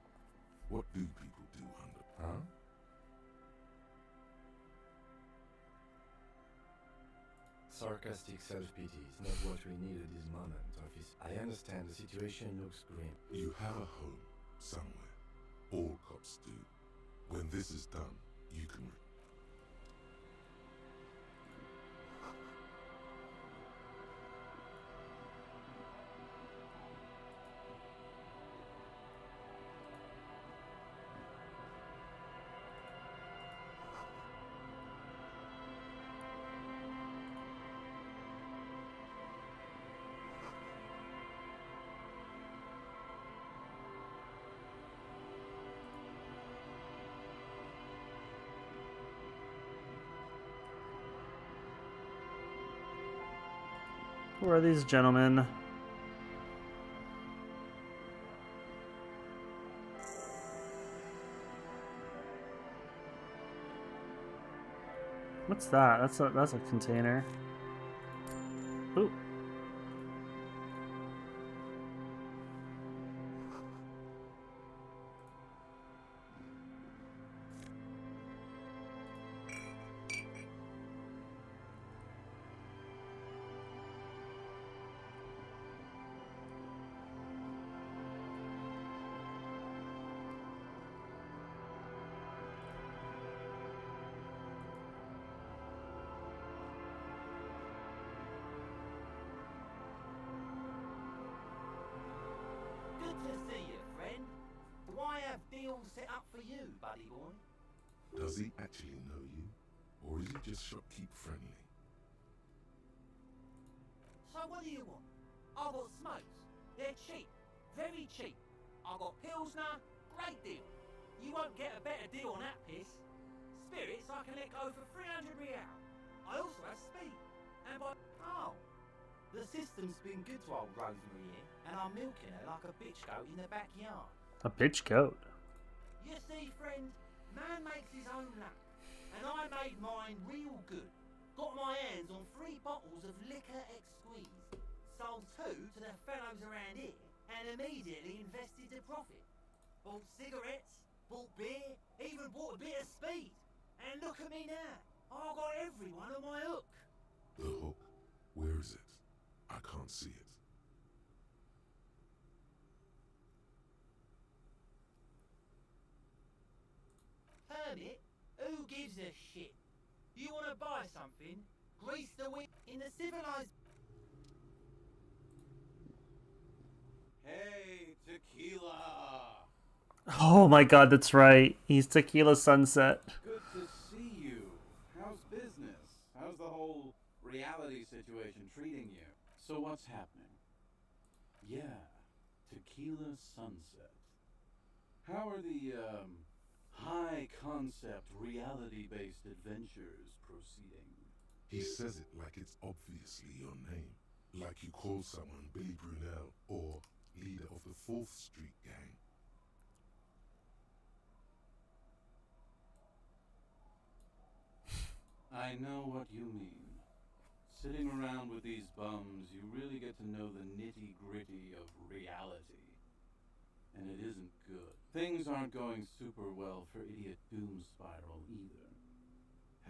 What do people do under... Huh? Sarcastic self-pity is not what we need at this moment, officer. I understand the situation looks grim. You have a home somewhere. All cops do. When this is done, you can... Who are these gentlemen? What's that? That's a container. Ooh. Good to see you, friend. Do I have deals set up for you, buddy boy? Does he actually know you? Or is he just shopkeep friendly? So what do you want? I got smokes. They're cheap. Very cheap. I got Pilsner. Great deal. You won't get a better deal on that piss. Spirits I can let go for 300 real. I also have speed. And by... Oh. The system's been good to old Rosemary here, and I'm milking her like a bitch goat in the backyard. A bitch goat. You see, friend, man makes his own luck, and I made mine real good. Got my hands on 3 bottles of liquor ex-squeeze, sold 2 to the fellows around here, and immediately invested the profit. Bought cigarettes, bought beer, even bought a bit of speed. And look at me now, I've got everyone on my hook. The hook? Where is it? I can't see it. Hermit, who gives a shit? You want to buy something? Grease the wheel in the civilized... Hey, tequila! Oh my god, that's right. He's Tequila Sunset. Good to see you. How's business? How's the whole reality situation treating you? So what's happening? Yeah, Tequila Sunset. How are the, high-concept, reality-based adventures proceeding? He says it like it's obviously your name. Like you call someone Billy Brunel or leader of the 4th Street Gang. I know what you mean. Sitting around with these bums, you really get to know the nitty-gritty of reality. And it isn't good. Things aren't going super well for Idiot Doom Spiral either.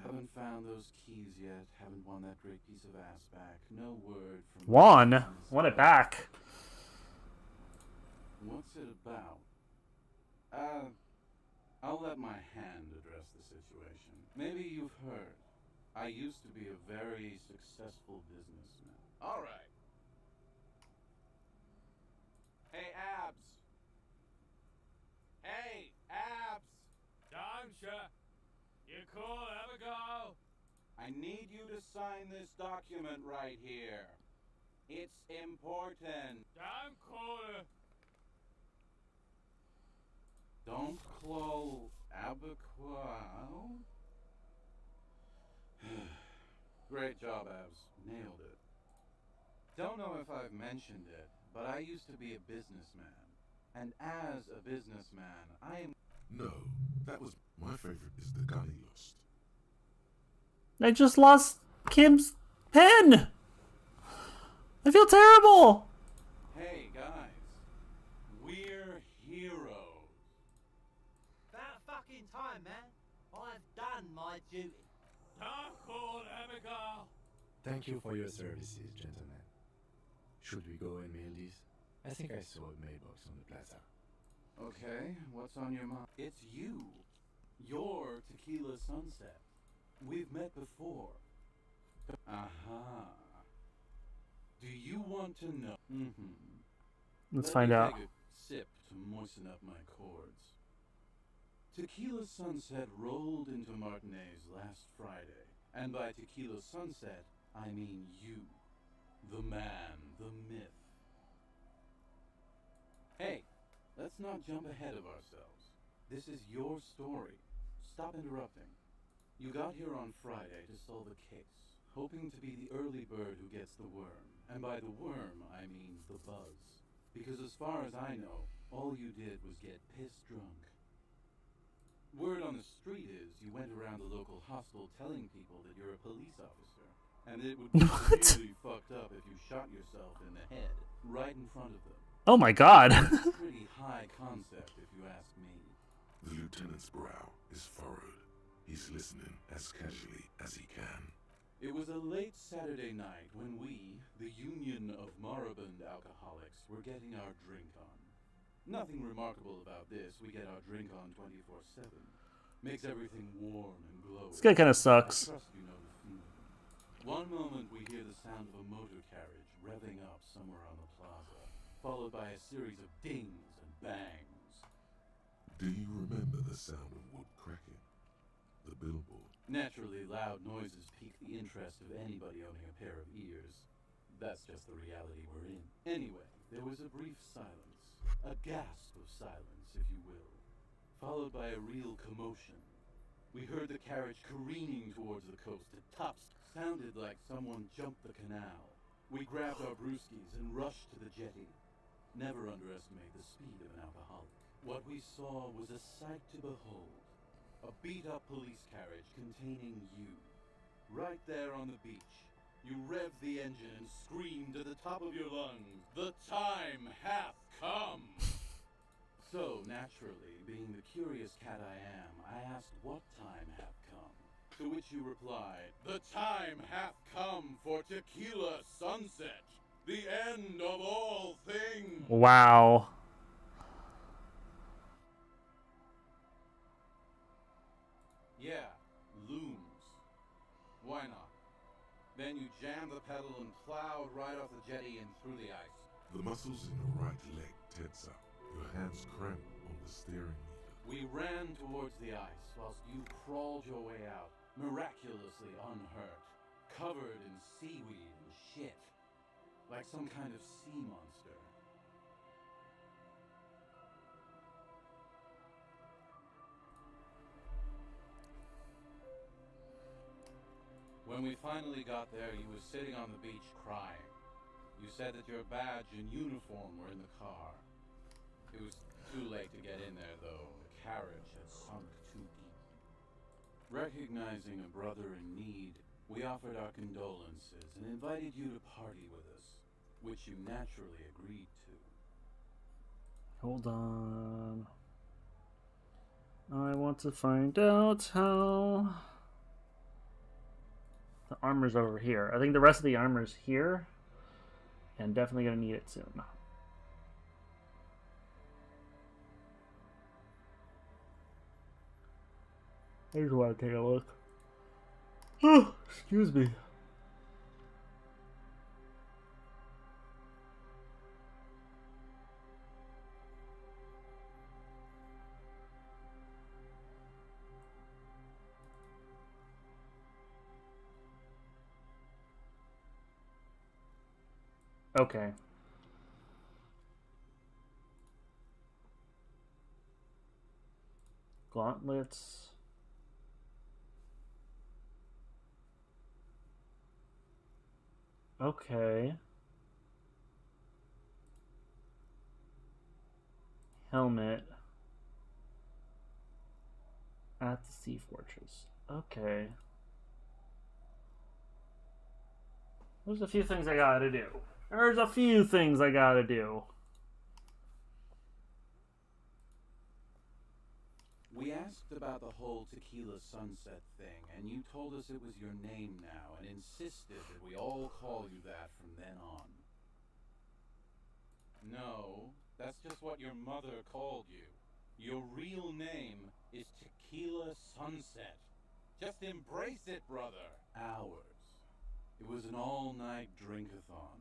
Haven't found those keys yet, haven't won that great piece of ass back. No word from... Won? Won it back. What's it about? I'll let my hand address the situation. Maybe you've heard. I used to be a very successful businessman. All right. Hey, Abs. Hey, Abs. Don't you? You cool, have a go. I need you to sign this document right here. It's important. Don't call. Don't clo abaquo. Great job, Abs. Nailed it. Don't know if I've mentioned it, but I used to be a businessman. And as a businessman, I am... No, that was my favorite is the gun he lost. I just lost Kim's pen. I feel terrible. Hey, guys. We're heroes. About fucking time, man. I've done my duty. Don't call, have a go. Thank you for your services, gentlemen. Should we go and mail these? I think I saw a mailbox on the plaza. Okay, what's on your mind? It's you. You're Tequila Sunset. We've met before. Aha. Do you want to know? Let's find out. Take a sip to moisten up my chords. Tequila Sunset rolled into Martinez last Friday. And by Tequila Sunset, I mean you. The man, the myth. Hey, let's not jump ahead of ourselves. This is your story. Stop interrupting. You got here on Friday to solve a case, hoping to be the early bird who gets the worm. And by the worm, I mean the buzz. Because as far as I know, all you did was get piss drunk. Word on the street is you went around the local hostel telling people that you're a police officer. And it would be really fucked up if you shot yourself in the head, right in front of them. Oh my god. Pretty high concept, if you ask me. The lieutenant's brow is furrowed. He's listening as casually as he can. It was a late Saturday night when we, the Union of Moribund Alcoholics, were getting our drink on. Nothing remarkable about this. We get our drink on 24/7. Makes everything warm and glowing. This guy kind of sucks. I trust you know the feeling. One moment we hear the sound of a motor carriage revving up somewhere on the plaza, followed by a series of dings and bangs. Do you remember the sound of wood cracking? The billboard? Naturally, loud noises pique the interest of anybody owning a pair of ears. That's just the reality we're in. Anyway, there was a brief silence. A gasp of silence, if you will. Followed by a real commotion. We heard the carriage careening towards the coast. It tops sounded like someone jumped the canal. We grabbed our brewskis and rushed to the jetty. Never underestimate the speed of an alcoholic. What we saw was a sight to behold. A beat-up police carriage containing you. Right there on the beach. You revved the engine and screamed at the top of your lungs, "The time hath come!" So, naturally, being the curious cat I am, I asked what time hath come. To which you replied, "The time hath come for tequila sunset, the end of all things." Wow. Yeah, looms. Why not? Then you jammed the pedal and plowed right off the jetty and through the ice. The muscles in your right leg tense up. Your hands cramp on the steering wheel. We ran towards the ice whilst you crawled your way out, miraculously unhurt, covered in seaweed and shit, like some kind of sea monster. When we finally got there, you were sitting on the beach crying. You said that your badge and uniform were in the car. It was too late to get in there, though. The carriage had sunk too deep. Recognizing a brother in need, we offered our condolences and invited you to party with us, which you naturally agreed to. Hold on. I want to find out how... The armor's over here. I think the rest of the armor's here. And definitely gonna need it soon. I just want to take a look. Oh, excuse me. Okay. Gauntlets. Okay. Helmet. At the Sea Fortress. Okay. There's a few things I gotta do. There's a few things I gotta do. We asked about the whole tequila sunset thing, and you told us it was your name now, and insisted that we all call you that from then on. No, that's just what your mother called you. Your real name is Tequila Sunset. Just embrace it, brother. Ours. It was an all-night drink-a-thon.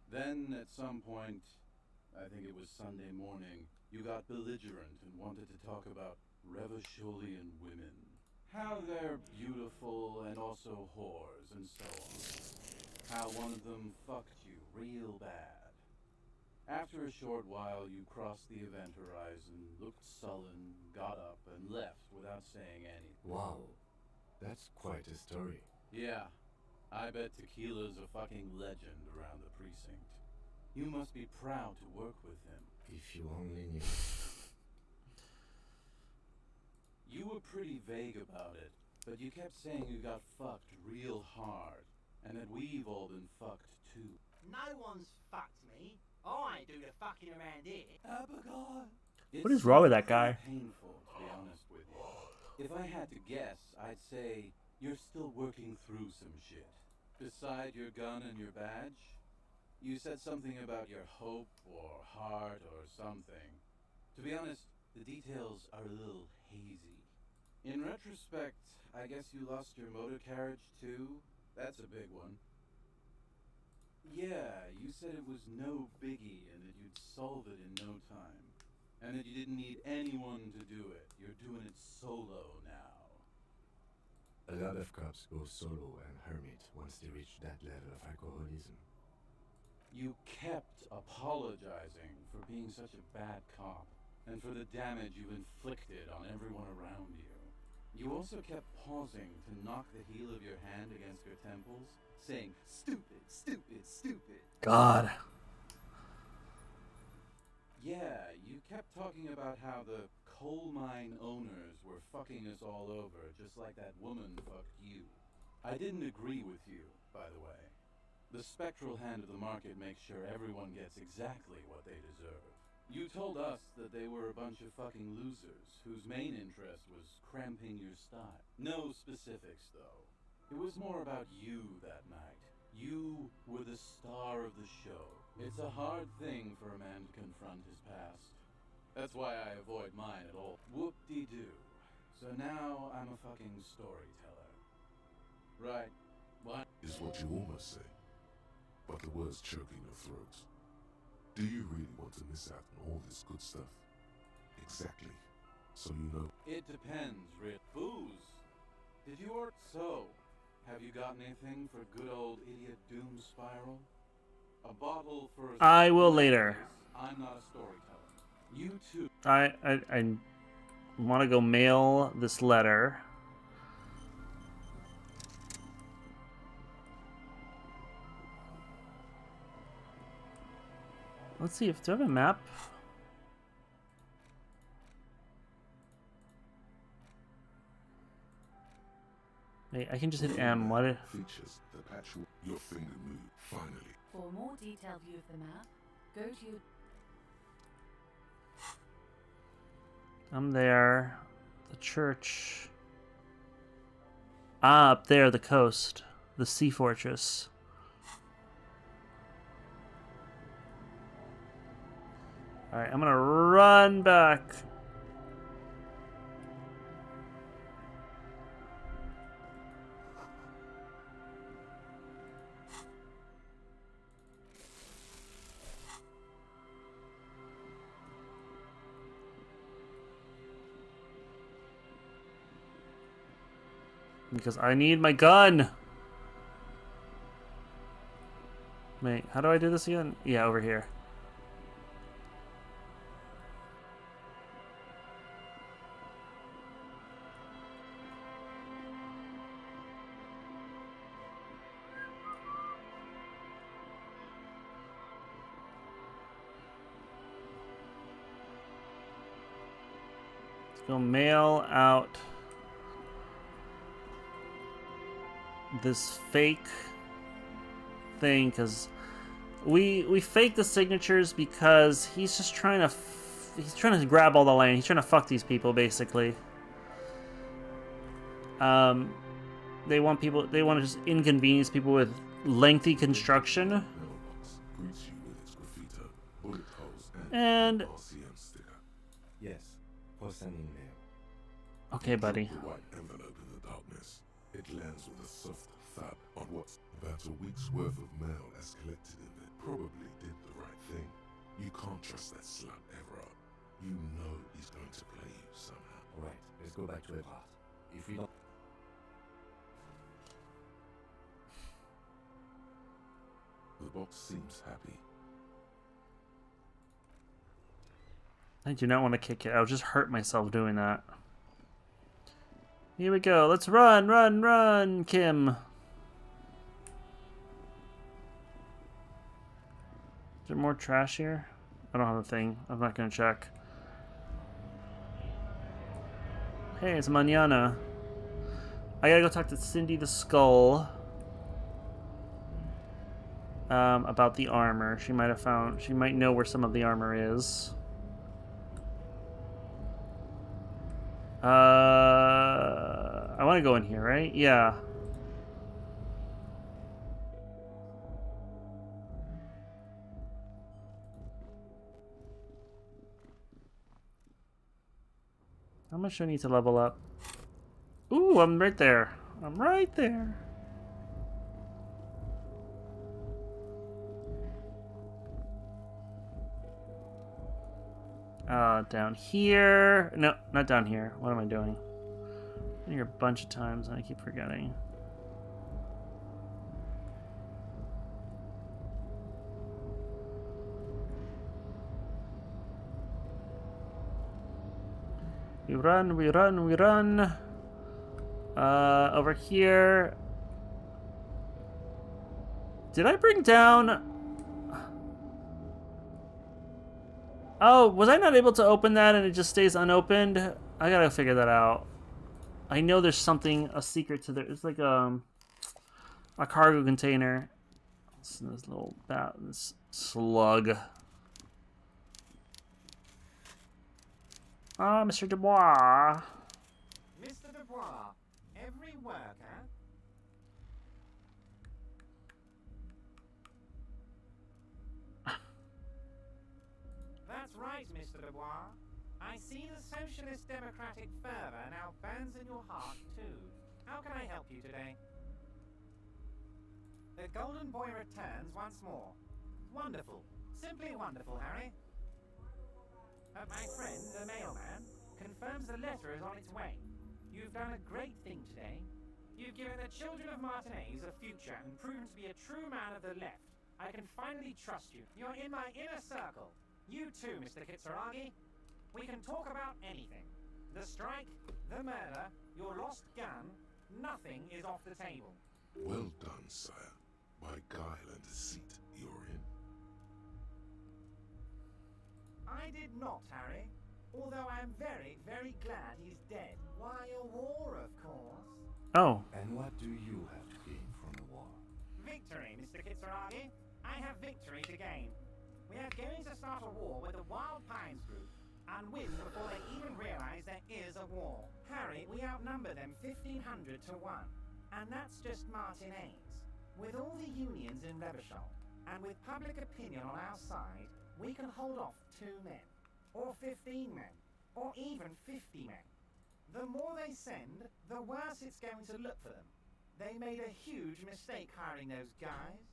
Then, at some point, I think it was Sunday morning, you got belligerent and wanted to talk about Revacholian women. How they're beautiful and also whores and so on. How one of them fucked you real bad. After a short while, you crossed the event horizon, looked sullen, got up, and left without saying anything. Wow, that's quite a story. Yeah, I bet Tequila's a fucking legend around the precinct. You must be proud to work with him. If you only knew. You were pretty vague about it, but you kept saying you got fucked real hard, and that we've all been fucked too. No one's fucked me. I do the fucking around here. Abigail. What is wrong with that guy? Painful, to be honest with you. If I had to guess, I'd say you're still working through some shit. Beside your gun and your badge, you said something about your hope or heart or something. To be honest, the details are a little hazy. In retrospect, I guess you lost your motor carriage too? That's a big one. Yeah, you said it was no biggie and that you'd solve it in no time. And that you didn't need anyone to do it. You're doing it solo now. A lot of cops go solo and hermit once they reach that level of alcoholism. You kept apologizing for being such a bad cop and for the damage you've inflicted on everyone around you. You also kept pausing to knock the heel of your hand against your temples, saying, "Stupid, stupid, stupid." God. Yeah, you kept talking about how the coal mine owners were fucking us all over, just like that woman fucked you. I didn't agree with you, by the way. The spectral hand of the market makes sure everyone gets exactly what they deserve. You told us that they were a bunch of fucking losers, whose main interest was cramping your style. No specifics, though. It was more about you that night. You were the star of the show. It's a hard thing for a man to confront his past. That's why I avoid mine at all. Whoop-de-doo. So now I'm a fucking storyteller. Right. What? Is what you almost say, but the words choking your throat. Do you really want to miss out on all this good stuff? Exactly. So you know. It depends, Rit. Booze. Did you order? So, have you got anything for good old idiot Doom Spiral? A bottle for a... I will later. I'm not a storyteller. You too. I want to go mail this letter. Let's see if do I have a map. Wait, I can just hit M. What? Features the patch your finger move. Finally. For a more detailed view of the map, go to your... I'm there. The church. Ah, up there, the coast. The sea fortress. Alright, I'm gonna run back. Because I need my gun. Wait, how do I do this again? Yeah, over here. Let's go mail out this fake thing, because we fake the signatures because he's just trying to grab all the land. He's trying to fuck these people, basically. They want to just inconvenience people with lengthy construction. Mailbox greets you with its graffito, bullet holes, And RCM sticker. Yes, for sending mail. okay, buddy. The white envelope in the darkness. It lands with a soft thud on what's about a week's worth of mail as collected in it. Probably did the right thing. You can't trust that slut ever up. You know he's going to play you somehow. Alright, let's go back to Ebrard. If we don't... The box seems happy. I do not want to kick it. I'll just hurt myself doing that. Here we go. Let's run, run, run, Kim. Is there more trash here? I don't have a thing. I'm not gonna check. Hey, it's mañana. I gotta go talk to Cindy the Skull about the armor. She might know where some of the armor is. I want to go in here, right? Yeah. How much do I need to level up? Ooh, I'm right there. I'm right there. Down here. No, not down here. What am I doing? I've been here a bunch of times and I keep forgetting. We run, we run, we run. Over here. Did I bring down... Oh, was I not able to open that and it just stays unopened? I gotta figure that out. I know there's something, a secret to there. It's like a cargo container. This little this slug. Ah, Mr. Dubois. Mr. Dubois, every worker... That's right, Mr. Dubois. I see the socialist democratic fervor now burns in your heart, too. How can I help you today? The Golden Boy returns once more. Wonderful. Simply wonderful, Harry. My friend, the mailman, confirms the letter is on its way. You've done a great thing today. You've given the children of Martinez a future and proven to be a true man of the left. I can finally trust you. You're in my inner circle. You too, Mr. Kitsuragi. We can talk about anything. The strike, the murder, your lost gun, nothing is off the table. Well done, sire. By guile and deceit, you're in. I did not, Harry. Although I'm very, very glad he's dead. Why, a war, of course. Oh. And what do you have to gain from the war? Victory, Mr. Kitsuragi. I have victory to gain. We are going to start a war with the Wild Pines group and win before they even realize there is a war. Harry, we outnumber them 1,500 to 1. And that's just Martinez. With all the unions in Revachol, and with public opinion on our side, we can hold off 2 men, or 15 men, or even 50 men. The more they send, the worse it's going to look for them. They made a huge mistake hiring those guys.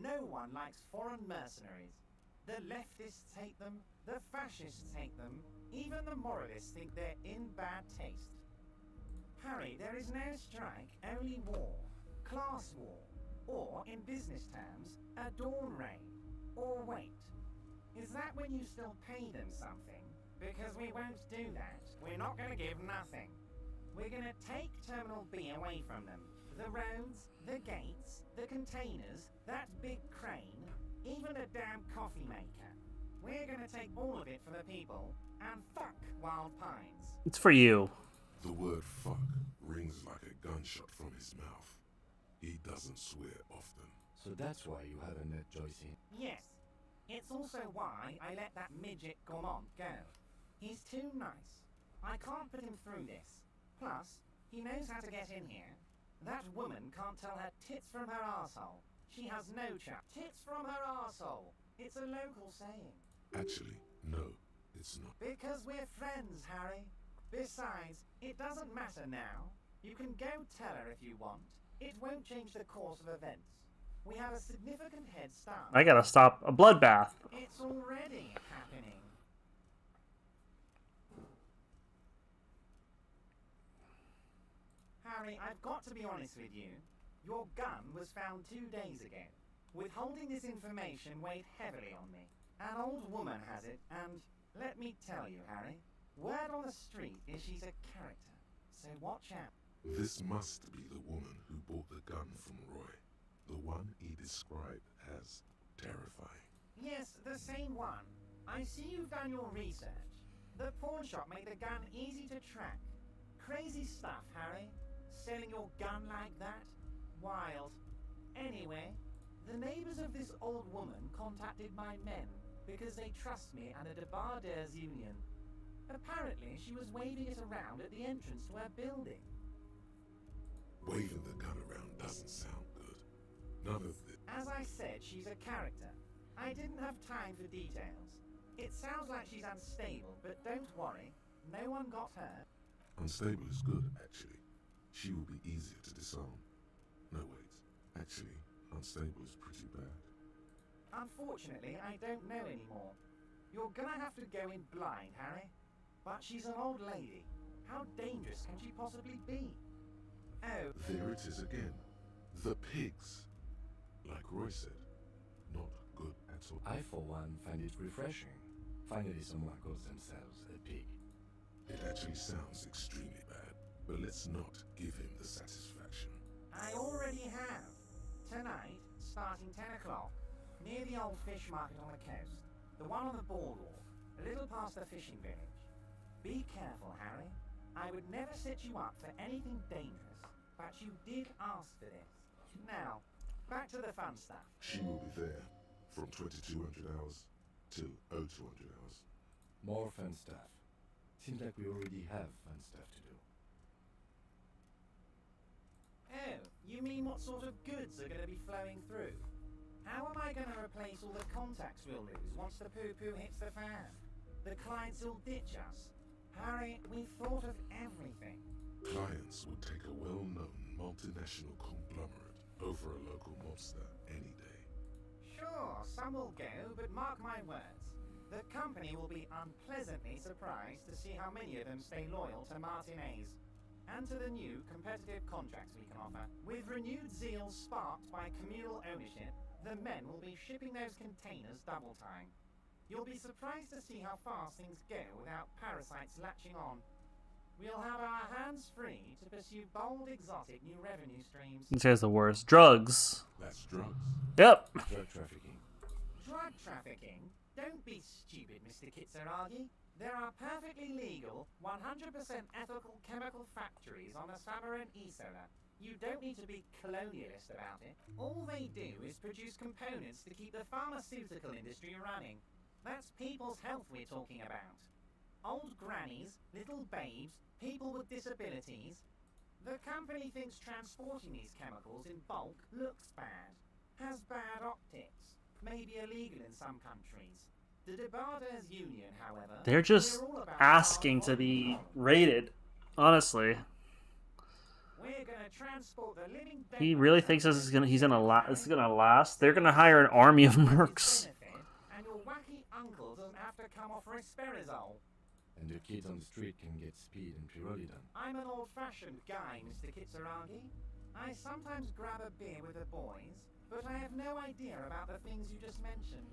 No one likes foreign mercenaries. The leftists hate them, the fascists hate them, even the moralists think they're in bad taste. Harry, there is no strike, only war. Class war. Or, in business terms, a dawn raid. Or wait. Is that when you still pay them something? Because we won't do that. We're not going to give nothing. We're going to take Terminal B away from them. The roads, the gates, the containers, that big crane, even a damn coffee maker. We're going to take all of it for the people, and fuck Wild Pines. It's for you. The word fuck rings like a gunshot from his mouth. He doesn't swear often. So that's why you haven't let Joyce in? Yes. It's also why I let that midget Gaumont go. He's too nice. I can't put him through this. Plus, he knows how to get in here. That woman can't tell her tits from her arsehole. She has no chap. Tits from her arsehole. It's a local saying. Actually, no, it's not. Because we're friends, Harry. Besides, it doesn't matter now. You can go tell her if you want. It won't change the course of events. We have a significant head start. I gotta stop a bloodbath. It's already happening. Harry, I've got to be honest with you. Your gun was found 2 days ago. Withholding this information weighed heavily on me. An old woman has it, and let me tell you, Harry, word on the street is she's a character. So watch out. This must be the woman who bought the gun from Roy. The one he described as terrifying. Yes, the same one. I see you've done your research. The pawn shop made the gun easy to track. Crazy stuff, Harry. Selling your gun like that? Wild. Anyway, the neighbors of this old woman contacted my men because they trust me and the Debarders Union. Apparently, she was waving it around at the entrance to her building. Waving the gun around doesn't sound good. None of this. As I said, she's a character. I didn't have time for details. It sounds like she's unstable, but don't worry. No one got hurt. Unstable is good, actually. She will be easier to disarm. No, wait. Actually, unstable is pretty bad. Unfortunately, I don't know anymore. You're gonna have to go in blind, Harry. But she's an old lady. How dangerous can she possibly be? Oh. There it is again. The pigs. Like Roy said, not good at all. I, for one, find it refreshing. Finally, someone calls themselves a pig. It actually sounds extremely bad, but let's not give him the satisfaction. I already have. Tonight, starting 10 o'clock, near the old fish market on the coast, the one on the boardwalk, a little past the fishing village. Be careful, Harry. I would never set you up for anything dangerous, but you did ask for this. Now, back to the fun stuff. She will be there from 2200 hours till 0200 hours. More fun stuff. Seems like we already have fun stuff to do. Oh, you mean what sort of goods are going to be flowing through? How am I going to replace all the contacts we'll lose once the poo-poo hits the fan? The clients will ditch us. Harry, we thought of everything. Clients would take a well-known multinational conglomerate over a local mobster any day. Sure, some will go, but mark my words. The company will be unpleasantly surprised to see how many of them stay loyal to Martinez and to the new competitive contracts we can offer. With renewed zeal sparked by communal ownership, the men will be shipping those containers double time. You'll be surprised to see how fast things go without parasites latching on. We'll have our hands free to pursue bold, exotic new revenue streams. This guy's the worst. Drugs. That's drugs. Yep. Drug trafficking. Drug trafficking? Don't be stupid, Mr. Kitsuragi. There are perfectly legal, 100% ethical chemical factories on the Samaran Isola. You don't need to be colonialist about it. All they do is produce components to keep the pharmaceutical industry running. That's people's health we're talking about. Old grannies, little babes, people with disabilities. The company thinks transporting these chemicals in bulk looks bad, has bad optics, may be illegal in some countries. The Debarders Union, however, they're just asking to be raided, honestly. We're gonna transport the living He really thinks this is gonna last. They're gonna hire an army of mercs. and your wacky uncle doesn't have to come off risperidone. And the kids on the street can get speed and pyrrolidon. I'm an old-fashioned guy, Mr. Kitsuragi. I sometimes grab a beer with the boys, but I have no idea about the things you just mentioned.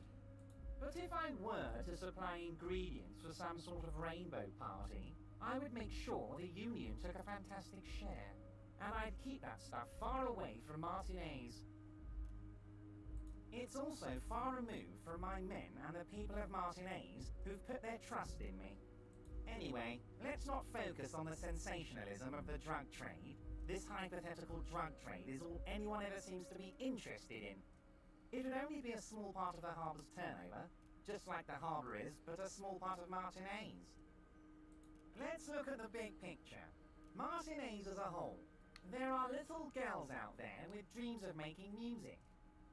But if I were to supply ingredients for some sort of rainbow party, I would make sure the Union took a fantastic share, and I'd keep that stuff far away from Martinez. It's also far removed from my men and the people of Martinez who've put their trust in me. Anyway, let's not focus on the sensationalism of the drug trade. This hypothetical drug trade is all anyone ever seems to be interested in. It would only be a small part of the harbour's turnover, just like the harbour is, but a small part of Martinez. Let's look at the big picture. Martinez as a whole. There are little girls out there with dreams of making music.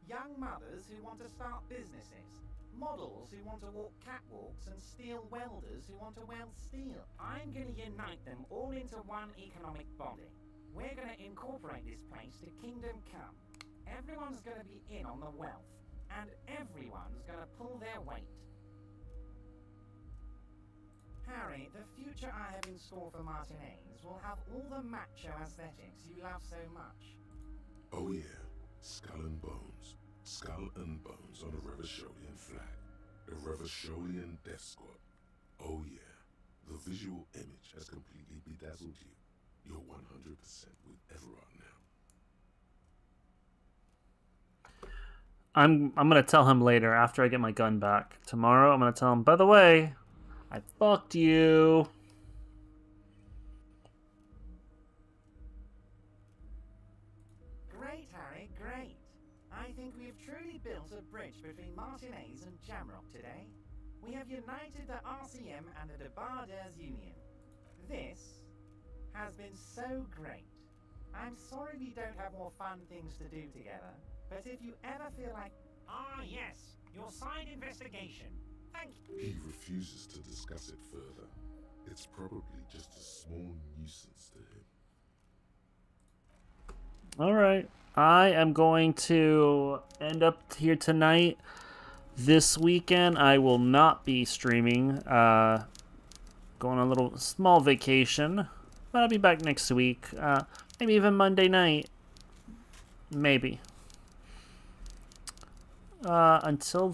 Young mothers who want to start businesses. Models who want to walk catwalks and steel welders who want to weld steel. I'm going to unite them all into one economic body. We're going to incorporate this place to Kingdom Come. Everyone's going to be in on the wealth, and everyone's going to pull their weight. Harry, the future I have in store for Martinez will have all the macho aesthetics you love so much. Oh yeah, skull and bones. Skull and bones on a Revacholian flag. A Revacholian death squad. Oh yeah, the visual image has completely bedazzled you. You're 100% with Everard I'm gonna tell him later after I get my gun back. Tomorrow I'm gonna tell him, by the way, I fucked you. Great, Harry, great. I think we have truly built a bridge between Martinez and Jamrock today. We have united the RCM and the Debarders Union. This has been so great. I'm sorry we don't have more fun things to do together, but if you ever feel like... Ah, yes, your side investigation. Thank you. He refuses to discuss it further. It's probably just a small nuisance to him. Alright. I am going to end up here tonight. This weekend I will not be streaming. Going on a little small vacation. But I'll be back next week. Maybe even Monday night. Maybe. Until